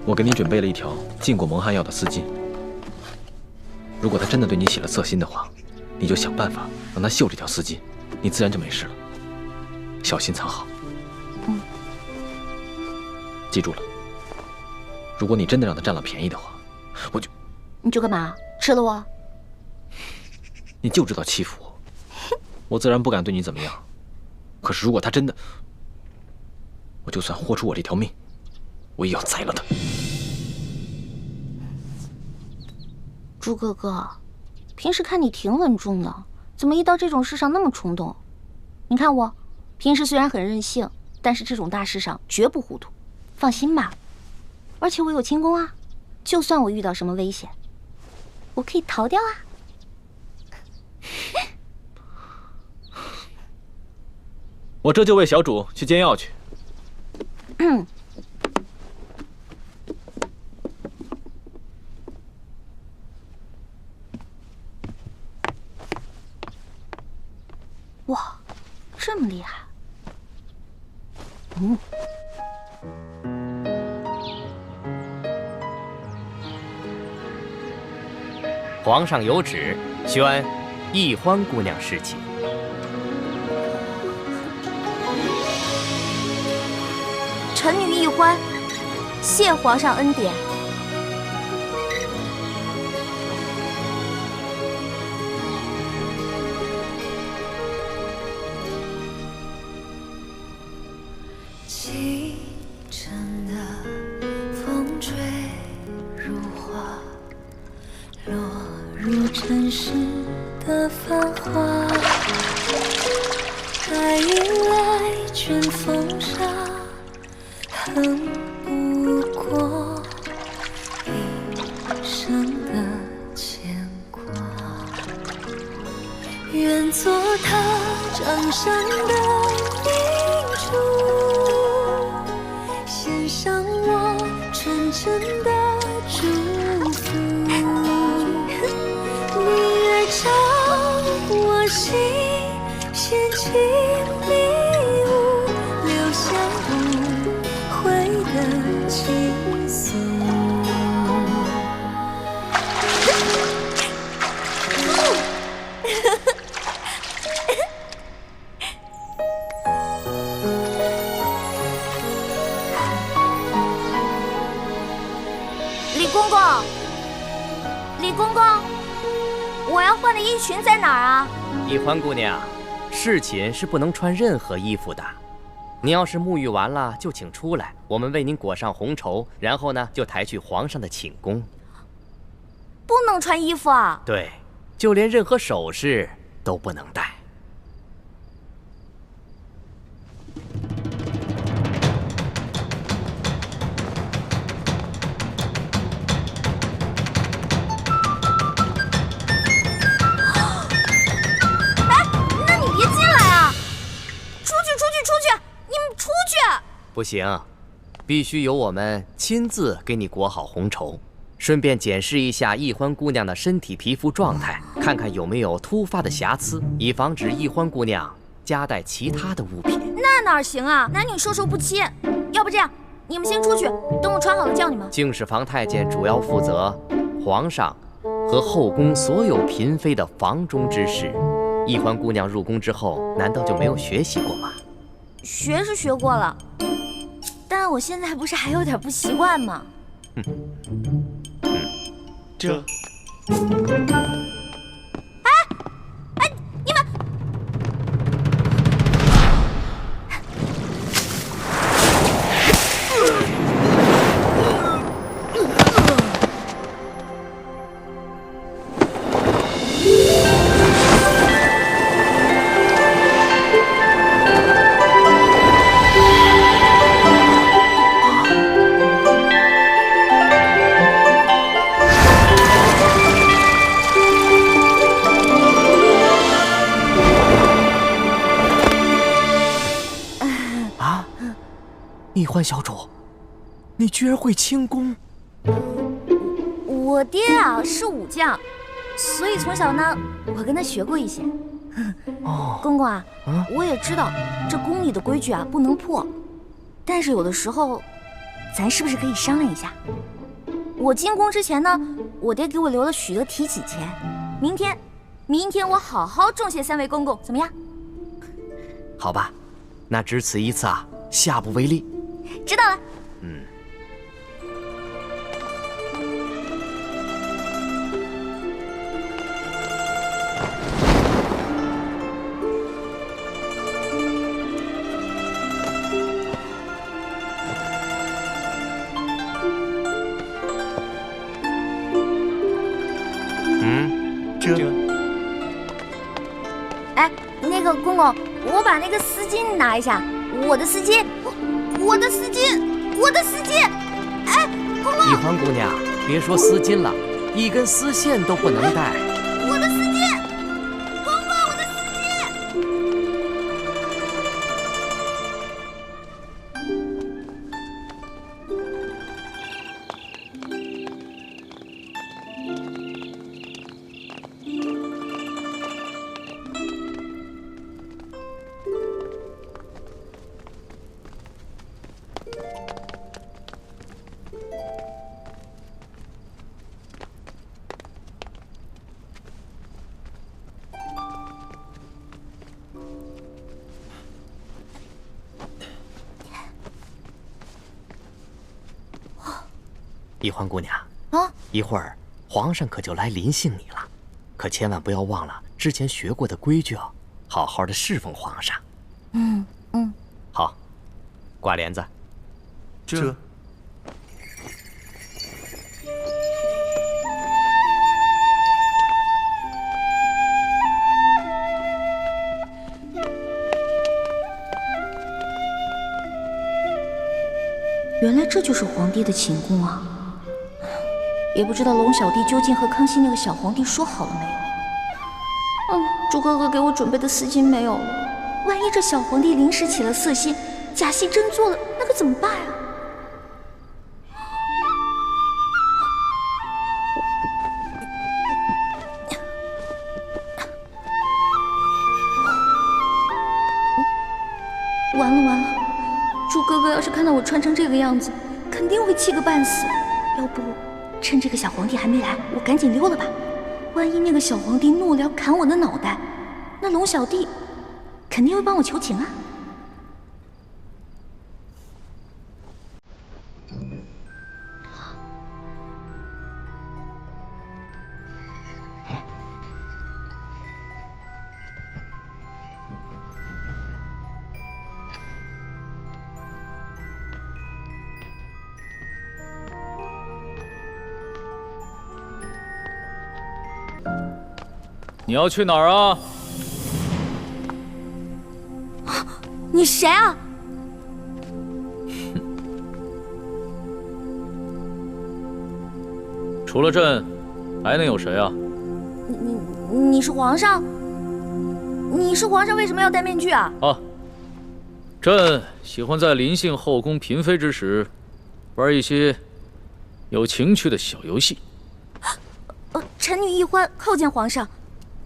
我给你准备了一条禁过蒙汗药的丝巾，如果他真的对你起了色心的话，你就想办法让他嗅这条丝巾，你自然就没事了。小心藏好。记住了，如果你真的让他占了便宜的话，你就干嘛？吃了我？你就知道欺负我，我自然不敢对你怎么样。可是如果他真的，我就算豁出我这条命，我也要宰了他。猪哥哥，平时看你挺稳重的，怎么一到这种事上那么冲动？你看我，平时虽然很任性，但是这种大事上绝不糊涂。放心吧，而且我有轻功啊，就算我遇到什么危险，我可以逃掉啊。我这就为小主去煎药去。哇，这么厉害！皇上有旨，宣易欢姑娘侍寝。臣女易欢，谢皇上恩典。花，落入尘世的繁华。爱迎来卷风沙，恨不过一生的牵挂。愿做他掌上的明珠，献上我纯真的祝福。你越照我心，献情礼物，留下无悔的情愫。李公公，李公公，我要换的衣裙在哪儿啊？易欢姑娘，侍寝是不能穿任何衣服的。您要是沐浴完了，就请出来，我们为您裹上红绸，然后呢，就抬去皇上的寝宫。不能穿衣服啊？对，就连任何首饰都不能戴。不行，必须由我们亲自给你裹好红绸，顺便检视一下易欢姑娘的身体皮肤状态，看看有没有突发的瑕疵，以防止易欢姑娘夹带其他的物品。那哪行啊？男女授受不亲。要不这样，你们先出去，等我穿好了叫你们。敬事房太监主要负责皇上和后宫所有嫔妃的房中之事。易欢姑娘入宫之后，难道就没有学习过吗？学是学过了，但我现在不是还有点不习惯吗？这。哎，你们！易欢小主，你居然会轻功！我爹啊是武将，所以从小呢，我跟他学过一些。公公啊，我也知道这宫里的规矩啊不能破，但是有的时候，咱是不是可以商量一下？我进宫之前呢，我爹给我留了许多提起钱，明天我好好重谢3位公公，怎么样？好吧，那只此一次啊，下不为例。知道了。哎，那个公公，我把那个丝巾拿一下，我的丝巾。我的丝巾！哎，公公！易欢姑娘，别说丝巾了，一根丝线都不能带。我的丝巾，公公，我的丝易欢姑娘啊，一会儿皇上可就来临幸你了，可千万不要忘了之前学过的规矩哦，好好的侍奉皇上。好，挂帘子。这。这就是皇帝的寝宫啊！也不知道龙小弟究竟和康熙那个小皇帝说好了没有？猪哥哥给我准备的丝巾没有了，万一这小皇帝临时起了色心，假戏真做了，那可怎么办啊？完了完了，猪哥哥要是看到我穿成这个样子，肯定会气个半死。要不趁这个小皇帝还没来，我赶紧溜了吧。万一那个小皇帝怒了砍我的脑袋，那龙小弟肯定会帮我求情啊。你要去哪儿啊？你谁啊？除了朕，还能有谁啊？你是皇上？你是皇上，为什么要戴面具啊？朕喜欢在临幸后宫嫔妃之时，玩一些有情趣的小游戏。臣女一欢叩见皇上。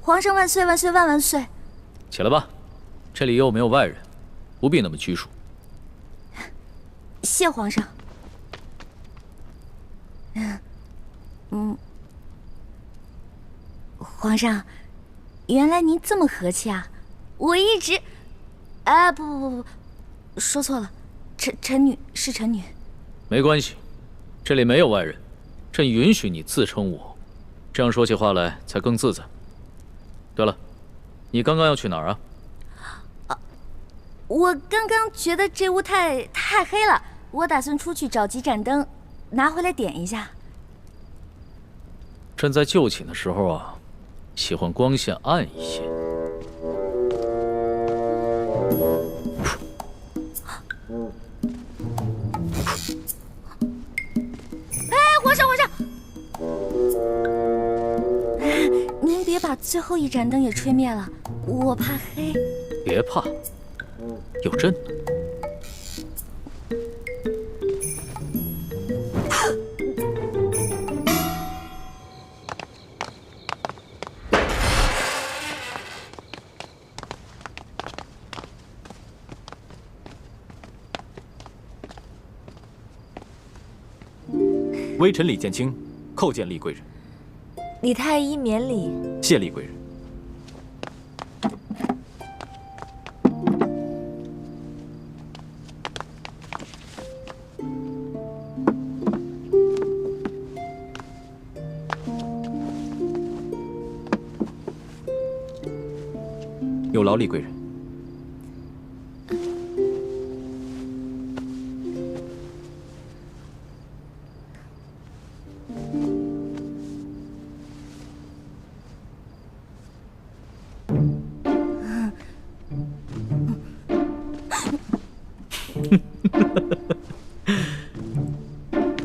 皇上万岁万岁万万岁！起来吧，这里又没有外人，不必那么拘束。谢皇上。皇上，原来您这么和气啊！我一直……不，说错了，臣女是臣女。没关系，这里没有外人，朕允许你自称我，这样说起话来才更自在。对了，你刚刚要去哪儿啊？我刚刚觉得这屋太黑了，我打算出去找几盏灯，拿回来点一下。朕在就寝的时候啊，喜欢光线暗一些。皇上！您别把最后一盏灯也吹灭了，我怕黑。别怕，有朕呢。微臣李建清叩见厉贵人。李太医免礼。谢厉贵人。有劳厉贵人。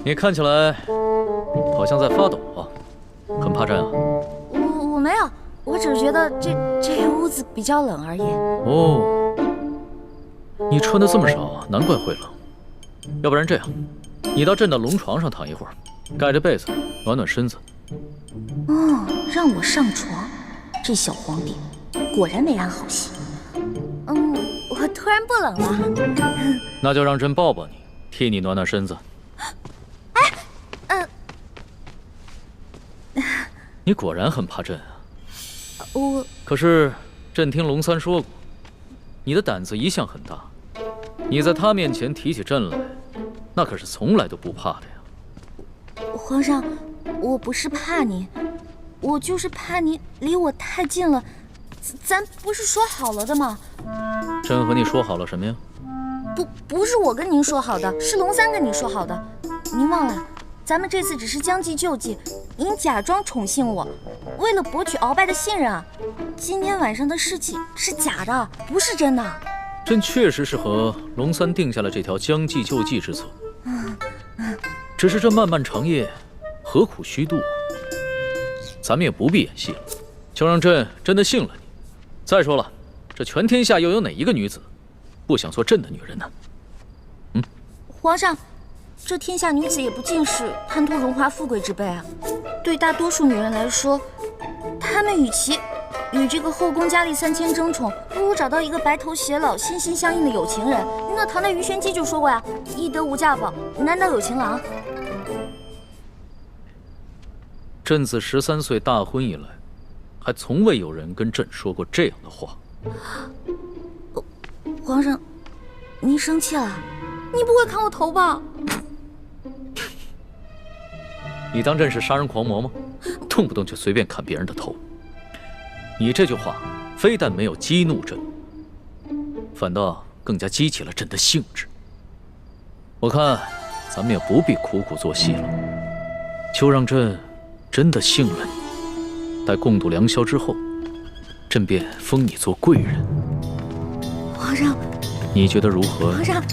你看起来好像在发抖啊，很怕朕啊？我没有，我只是觉得这屋子比较冷而已。哦，你穿的这么少，难怪会冷。要不然这样，你到朕的龙床上躺一会儿，盖着被子暖暖身子。让我上床，这小皇帝果然没安好心。我突然不冷了。那就让朕抱抱你，替你暖暖身子。你果然很怕朕啊！可是朕听龙三说过，你的胆子一向很大，你在他面前提起朕来，那可是从来都不怕的呀。皇上，我不是怕您，我就是怕您离我太近了。咱不是说好了的吗？朕和你说好了什么呀？不是我跟您说好的，是龙三跟你说好的。您忘了，咱们这次只是将计就计，您假装宠幸我，为了博取鳌拜的信任啊。今天晚上的事情是假的，不是真的。朕确实是和龙三定下了这条将计就计之策。只是这漫漫长夜，何苦虚度？咱们也不必演戏了，就让朕真的信了你。再说了，这全天下又有哪一个女子不想做朕的女人呢？皇上，这天下女子也不尽是贪图荣华富贵之辈啊。对大多数女人来说，她们与其与这个后宫佳丽3000争宠，不如找到一个白头偕老、心心相印的有情人。那唐代鱼玄机就说过呀：“易得无价宝，难得有情郎。”朕自13岁大婚以来，还从未有人跟朕说过这样的话。皇上，您生气了？你不会砍我头吧？你当朕是杀人狂魔吗？动不动就随便砍别人的头。你这句话非但没有激怒朕，反倒更加激起了朕的兴致。我看咱们也不必苦苦做戏了，就让朕真的信了你。待共度良宵之后，朕便封你做贵人。皇上，你觉得如何？皇上，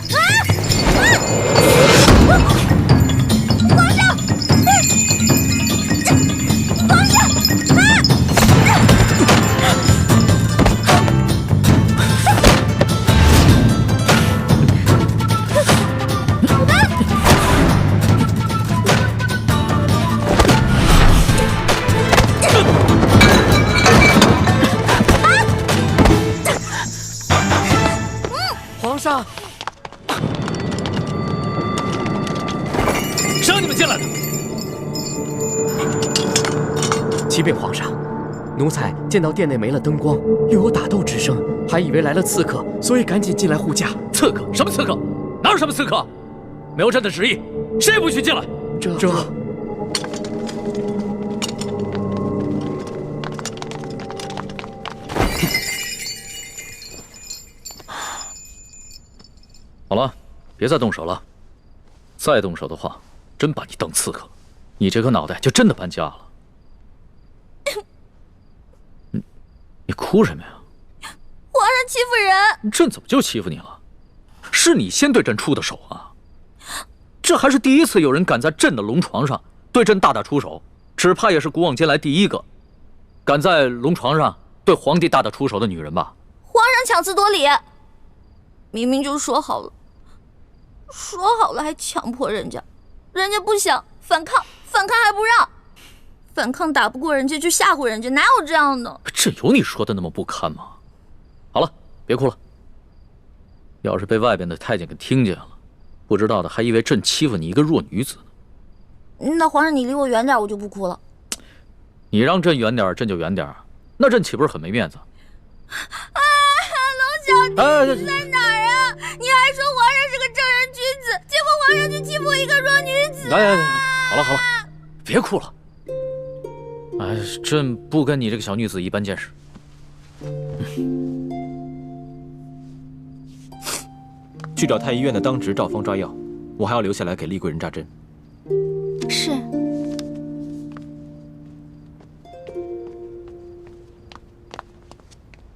皇上，谁让你们进来的？启禀皇上，奴才见到殿内没了灯光，又有打斗之声，还以为来了刺客，所以赶紧进来护驾。刺客？什么刺客？哪有什么刺客？没有朕的旨意，谁也不许进来。这……好了，别再动手了。再动手的话，真把你当刺客，你这颗脑袋就真的搬家了。你哭什么呀？皇上欺负人！朕怎么就欺负你了？是你先对朕出的手啊！这还是第一次有人敢在朕的龙床上对朕大打出手，只怕也是古往今来第一个敢在龙床上对皇帝大打出手的女人吧？皇上强词夺理，明明就说好了还强迫人家，人家不想反抗还不让，反抗打不过人家就吓唬人家，哪有这样的？这有你说的那么不堪吗？好了，别哭了。要是被外边的太监给听见了，不知道的还以为朕欺负你一个弱女子呢。那皇上你离我远点，我就不哭了。你让朕远点，朕就远点，那朕岂不是很没面子？龙小弟，你在哪儿啊？你还说皇上是个正人君子，结果皇上就欺负我一个弱女子。来，好了，别哭了。哎，朕不跟你这个小女子一般见识。去找太医院的当值赵方抓药，我还要留下来给厉贵人扎针。是。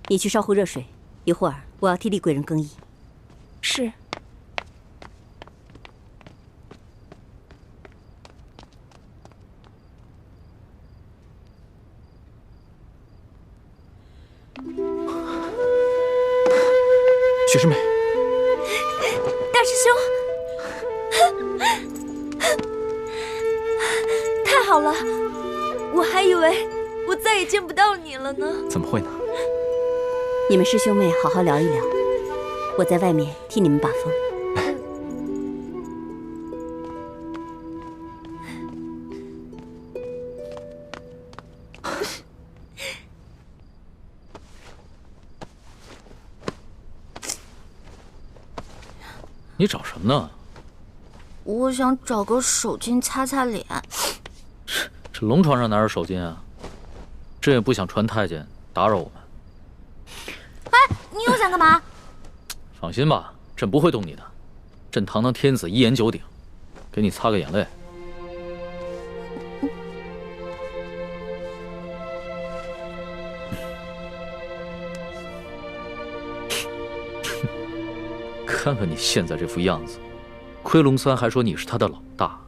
你去烧壶热水，一会儿我要替厉贵人更衣。是。雪师妹，大师兄，太好了，我还以为我再也见不到你了呢。怎么会呢？你们师兄妹好好聊一聊，我在外面替你们把风。你找什么呢？我想找个手巾擦擦脸。这龙床上哪有手巾啊？朕也不想传太监打扰我们。哎，你又想干嘛？放心吧，朕不会动你的。朕堂堂天子，一言九鼎，给你擦个眼泪。看看你现在这副样子，亏龙三还说你是他的老大，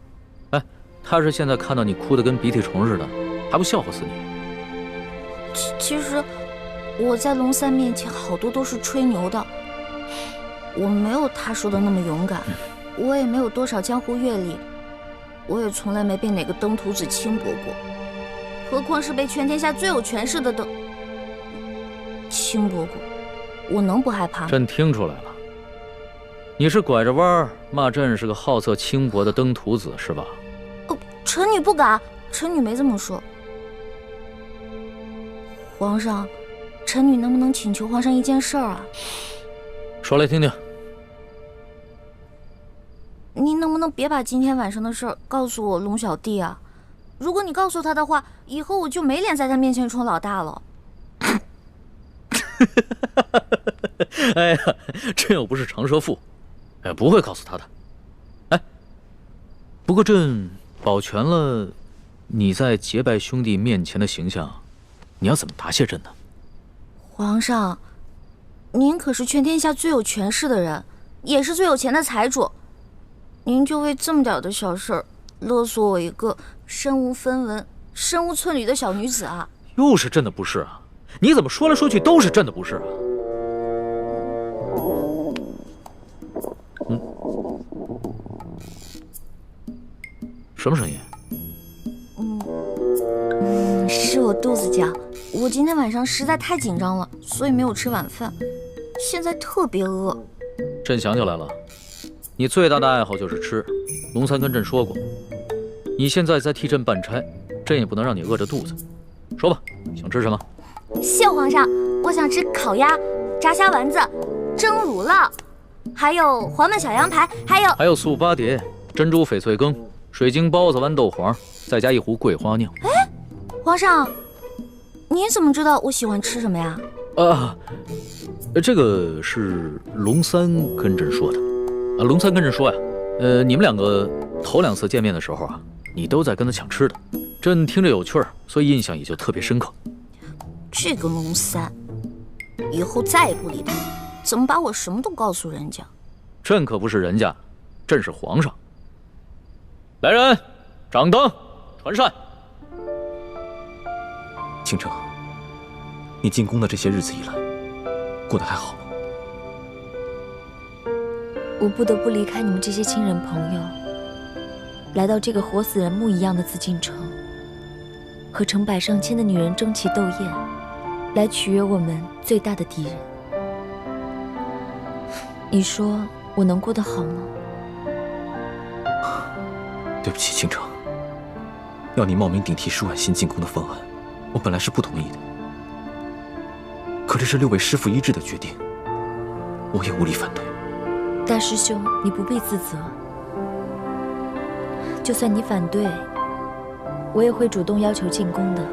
他是现在看到你哭得跟鼻涕虫似的，还不笑话死你？其实我在龙三面前好多都是吹牛的，我没有他说的那么勇敢，我也没有多少江湖阅历，我也从来没被哪个登徒子轻薄过，何况是被全天下最有权势的轻薄过，我能不害怕吗？朕听出来了，你是拐着弯儿骂朕是个好色轻薄的登徒子是吧？臣女不敢，臣女没这么说。皇上，臣女能不能请求皇上一件事儿啊？说来听听。您能不能别把今天晚上的事儿告诉我龙小弟啊？如果你告诉他的话，以后我就没脸在他面前充老大了。哎呀，朕又不是长舌妇，不会告诉他的。哎，不过朕保全了你在结拜兄弟面前的形象，你要怎么答谢朕呢？皇上，您可是全天下最有权势的人，也是最有钱的财主，您就为这么点的小事儿勒索我一个身无分文、身无寸缕的小女子啊？又是朕的不是啊！你怎么说来说去都是朕的不是啊？什么声音？是我肚子叫。我今天晚上实在太紧张了，所以没有吃晚饭，现在特别饿。朕想起来了，你最大的爱好就是吃。龙三跟朕说过，你现在在替朕办差，朕也不能让你饿着肚子。说吧，想吃什么？谢皇上，我想吃烤鸭、炸虾丸子、蒸乳酪，还有黄焖小羊排，还有素八碟、珍珠翡翠羹、水晶包子、豌豆黄，再加一壶桂花酿。哎，皇上，您怎么知道我喜欢吃什么呀？这个是龙三跟朕说的。龙三跟朕说呀，你们两个头2次见面的时候啊，你都在跟他抢吃的，朕听着有趣儿，所以印象也就特别深刻。这个龙三，以后再也不理他，怎么把我什么都告诉人家？朕可不是人家，朕是皇上。来人，掌灯，传膳。倾城，你进宫的这些日子以来，过得还好吗？我不得不离开你们这些亲人朋友，来到这个活死人墓一样的紫禁城，和成百上千的女人争奇斗艳，来取悦我们最大的敌人。你说我能过得好吗？对不起，倾城，要你冒名顶替舒婉欣进宫的方案，我本来是不同意的。可这是6位师傅一致的决定，我也无力反对。大师兄，你不必自责。就算你反对，我也会主动要求进宫的。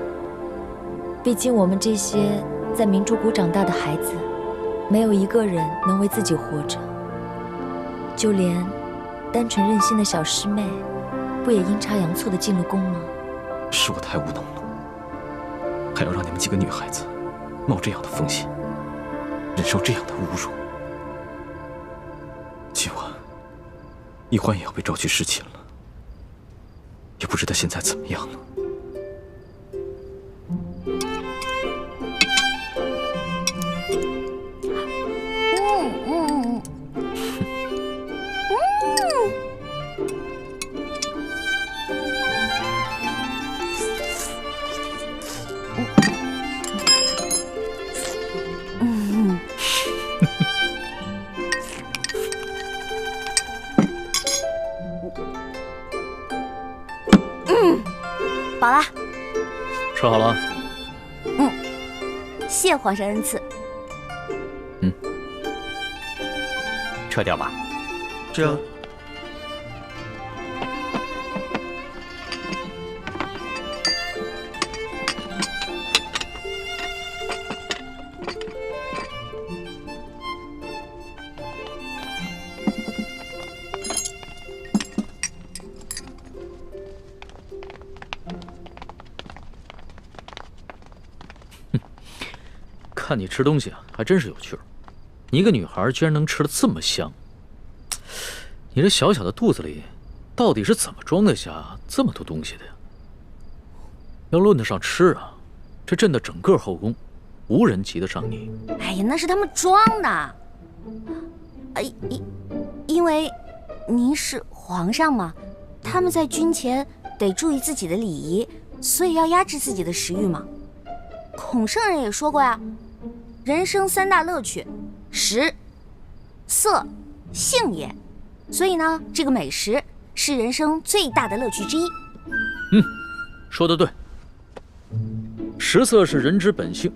毕竟我们这些在明珠谷长大的孩子，没有一个人能为自己活着。就连单纯任性的小师妹，不也阴差阳错的进了宫吗？是我太无能了，还要让你们几个女孩子冒这样的风险，忍受这样的侮辱。今晚，易欢也要被召去侍寝了，也不知道现在怎么样了。饱了。吃好了？谢皇上恩赐。撤掉吧。这样。看你吃东西啊，还真是有趣儿。你一个女孩居然能吃得这么香，你这小小的肚子里到底是怎么装得下这么多东西的呀？要论得上吃啊，这朕的整个后宫，无人及得上你。哎呀，那是他们装的。因为您是皇上嘛，他们在军前得注意自己的礼仪，所以要压制自己的食欲嘛。孔圣人也说过呀，人生3大乐趣，食、色、性也。所以呢，这个美食是人生最大的乐趣之一。说得对。食色是人之本性，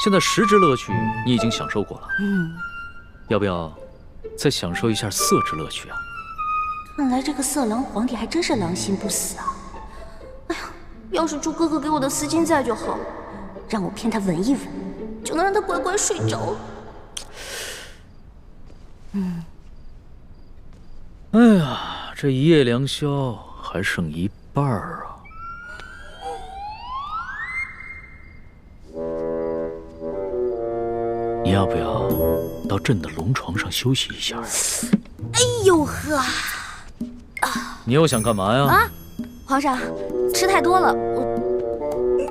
现在食之乐趣你已经享受过了，要不要再享受一下色之乐趣啊？看来这个色狼皇帝还真是狼心不死啊！哎呀，要是猪哥哥给我的丝巾在就好了，让我骗他闻一闻，就能让他乖乖睡着。哎呀，这一夜良宵还剩一半啊！你要不要到朕的龙床上休息一下？哎呦呵！你又想干嘛呀？皇上，吃太多了，我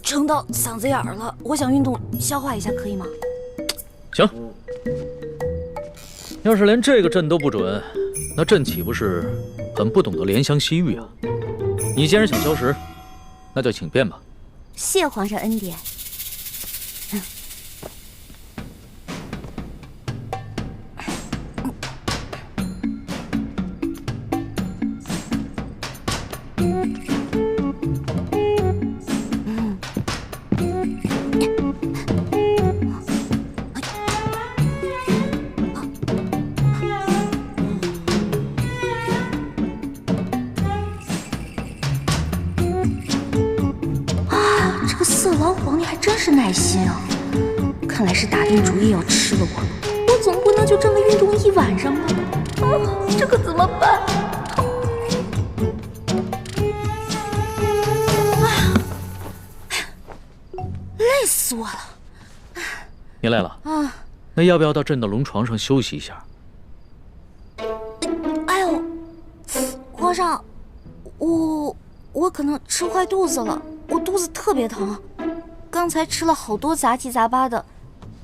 撑到嗓子眼儿了，我想运动消化一下，可以吗？行。要是连这个朕都不准，那朕岂不是很不懂得怜香惜玉啊？你既然想消食，那就请便吧。谢皇上恩典。色狼皇帝还真是耐心啊！看来是打定主意要吃了我，我总不能就这么运动一晚上吧？这可怎么办？累死我了！你累了？那要不要到朕的龙床上休息一下？哎呦，皇上，我可能吃坏肚子了，我肚子特别疼。刚才吃了好多杂七杂八的，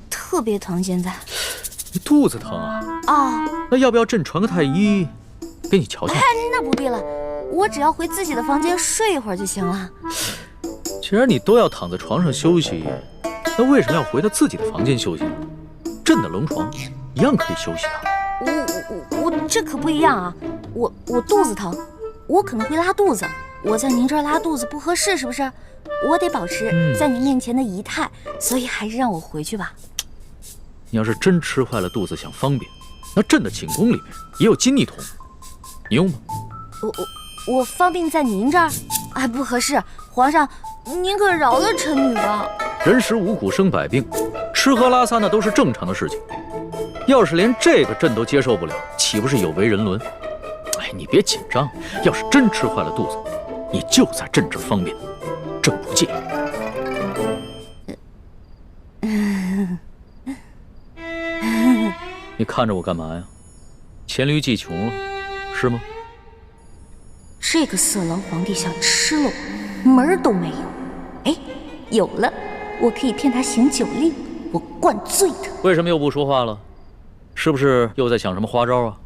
特别疼。现在你肚子疼啊？那要不要朕传个太医给你瞧瞧？那不必了，我只要回自己的房间睡一会儿就行了。既然你都要躺在床上休息，那为什么要回到自己的房间休息呢？朕的龙床一样可以休息啊。我这可不一样啊！我肚子疼，我可能会拉肚子。我在您这儿拉肚子不合适，是不是？我得保持在您面前的仪态，所以还是让我回去吧。你要是真吃坏了肚子想方便，那朕的寝宫里面也有金泥桶，你用吗？我方便在您这儿？哎，不合适，皇上，您可饶了臣女吧。人食五谷生百病，吃喝拉撒那都是正常的事情。要是连这个朕都接受不了，岂不是有违人伦？哎，你别紧张，要是真吃坏了肚子，你就在朕这儿方便，朕不介意。你看着我干嘛呀？黔驴技穷了，是吗？这个色狼皇帝想吃了我，门儿都没有。哎，有了，我可以骗他行酒令，我灌醉他。为什么又不说话了？是不是又在想什么花招啊？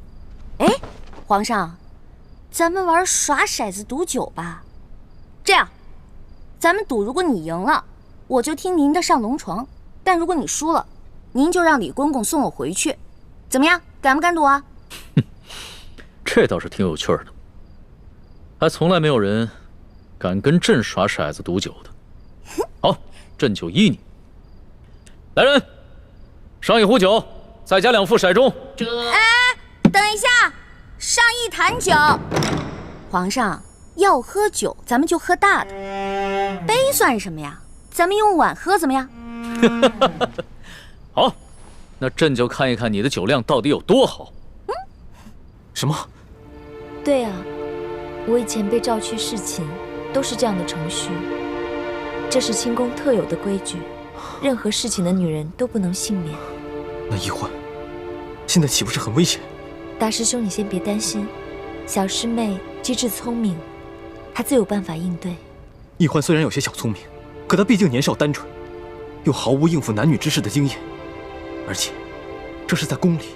哎，皇上，咱们玩耍骰子赌酒吧。这样，咱们赌，如果你赢了，我就听您的上龙床；但如果你输了，您就让李公公送我回去。怎么样，敢不敢赌啊？这倒是挺有趣的，还从来没有人敢跟朕耍骰子赌酒的。好，朕就依你。来人，上一壶酒，再加2副骰盅。哎，等一下，上1坛酒。皇上要喝酒，咱们就喝大的，杯算什么呀？咱们用碗喝怎么样？好，那朕就看一看你的酒量到底有多好。什么？对啊，我以前被召去侍寝，都是这样的程序。这是清宫特有的规矩，任何侍寝的女人都不能幸免。那一换，现在岂不是很危险？大师兄，你先别担心，小师妹机智聪明，她自有办法应对。易欢虽然有些小聪明，可她毕竟年少单纯，又毫无应付男女之事的经验，而且这是在宫里，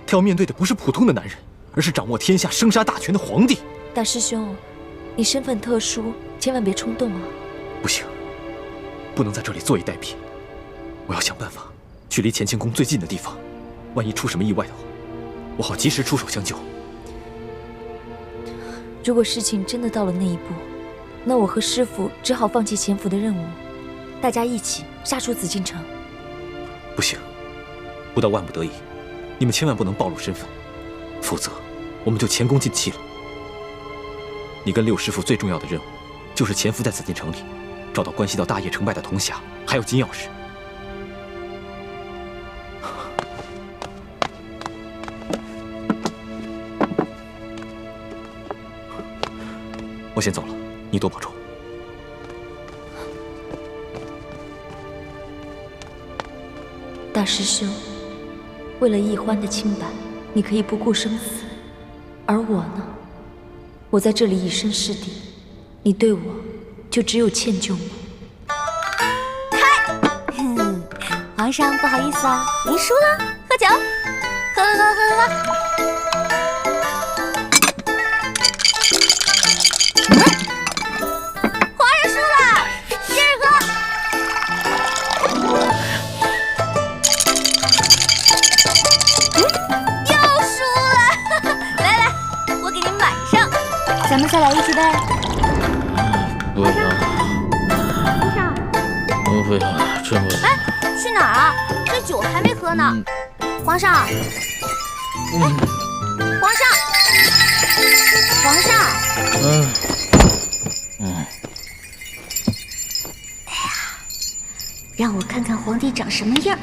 她要面对的不是普通的男人，而是掌握天下生杀大权的皇帝。大师兄，你身份特殊，千万别冲动啊！不行，不能在这里坐以待毙，我要想办法去离乾清宫最近的地方，万一出什么意外的话，我好及时出手相救。如果事情真的到了那一步，那我和师父只好放弃潜伏的任务，大家一起杀出紫禁城。不行，不到万不得已，你们千万不能暴露身份，否则我们就前功尽弃了。你跟六师父最重要的任务，就是潜伏在紫禁城里，找到关系到大业成败的铜匣，还有金钥匙。我先走了，你多保重。大师兄，为了易欢的清白，你可以不顾生死，而我呢？我在这里以身试敌，你对我就只有歉疚吗？皇上不好意思啊，您输了，喝酒，喝。皇上输了，接着喝。又输了，来，我给您满上。咱们再来一起呗。不行，不行，真不行。哎，去哪儿啊？这酒还没喝呢。皇上，皇上。让我看看皇帝长什么样。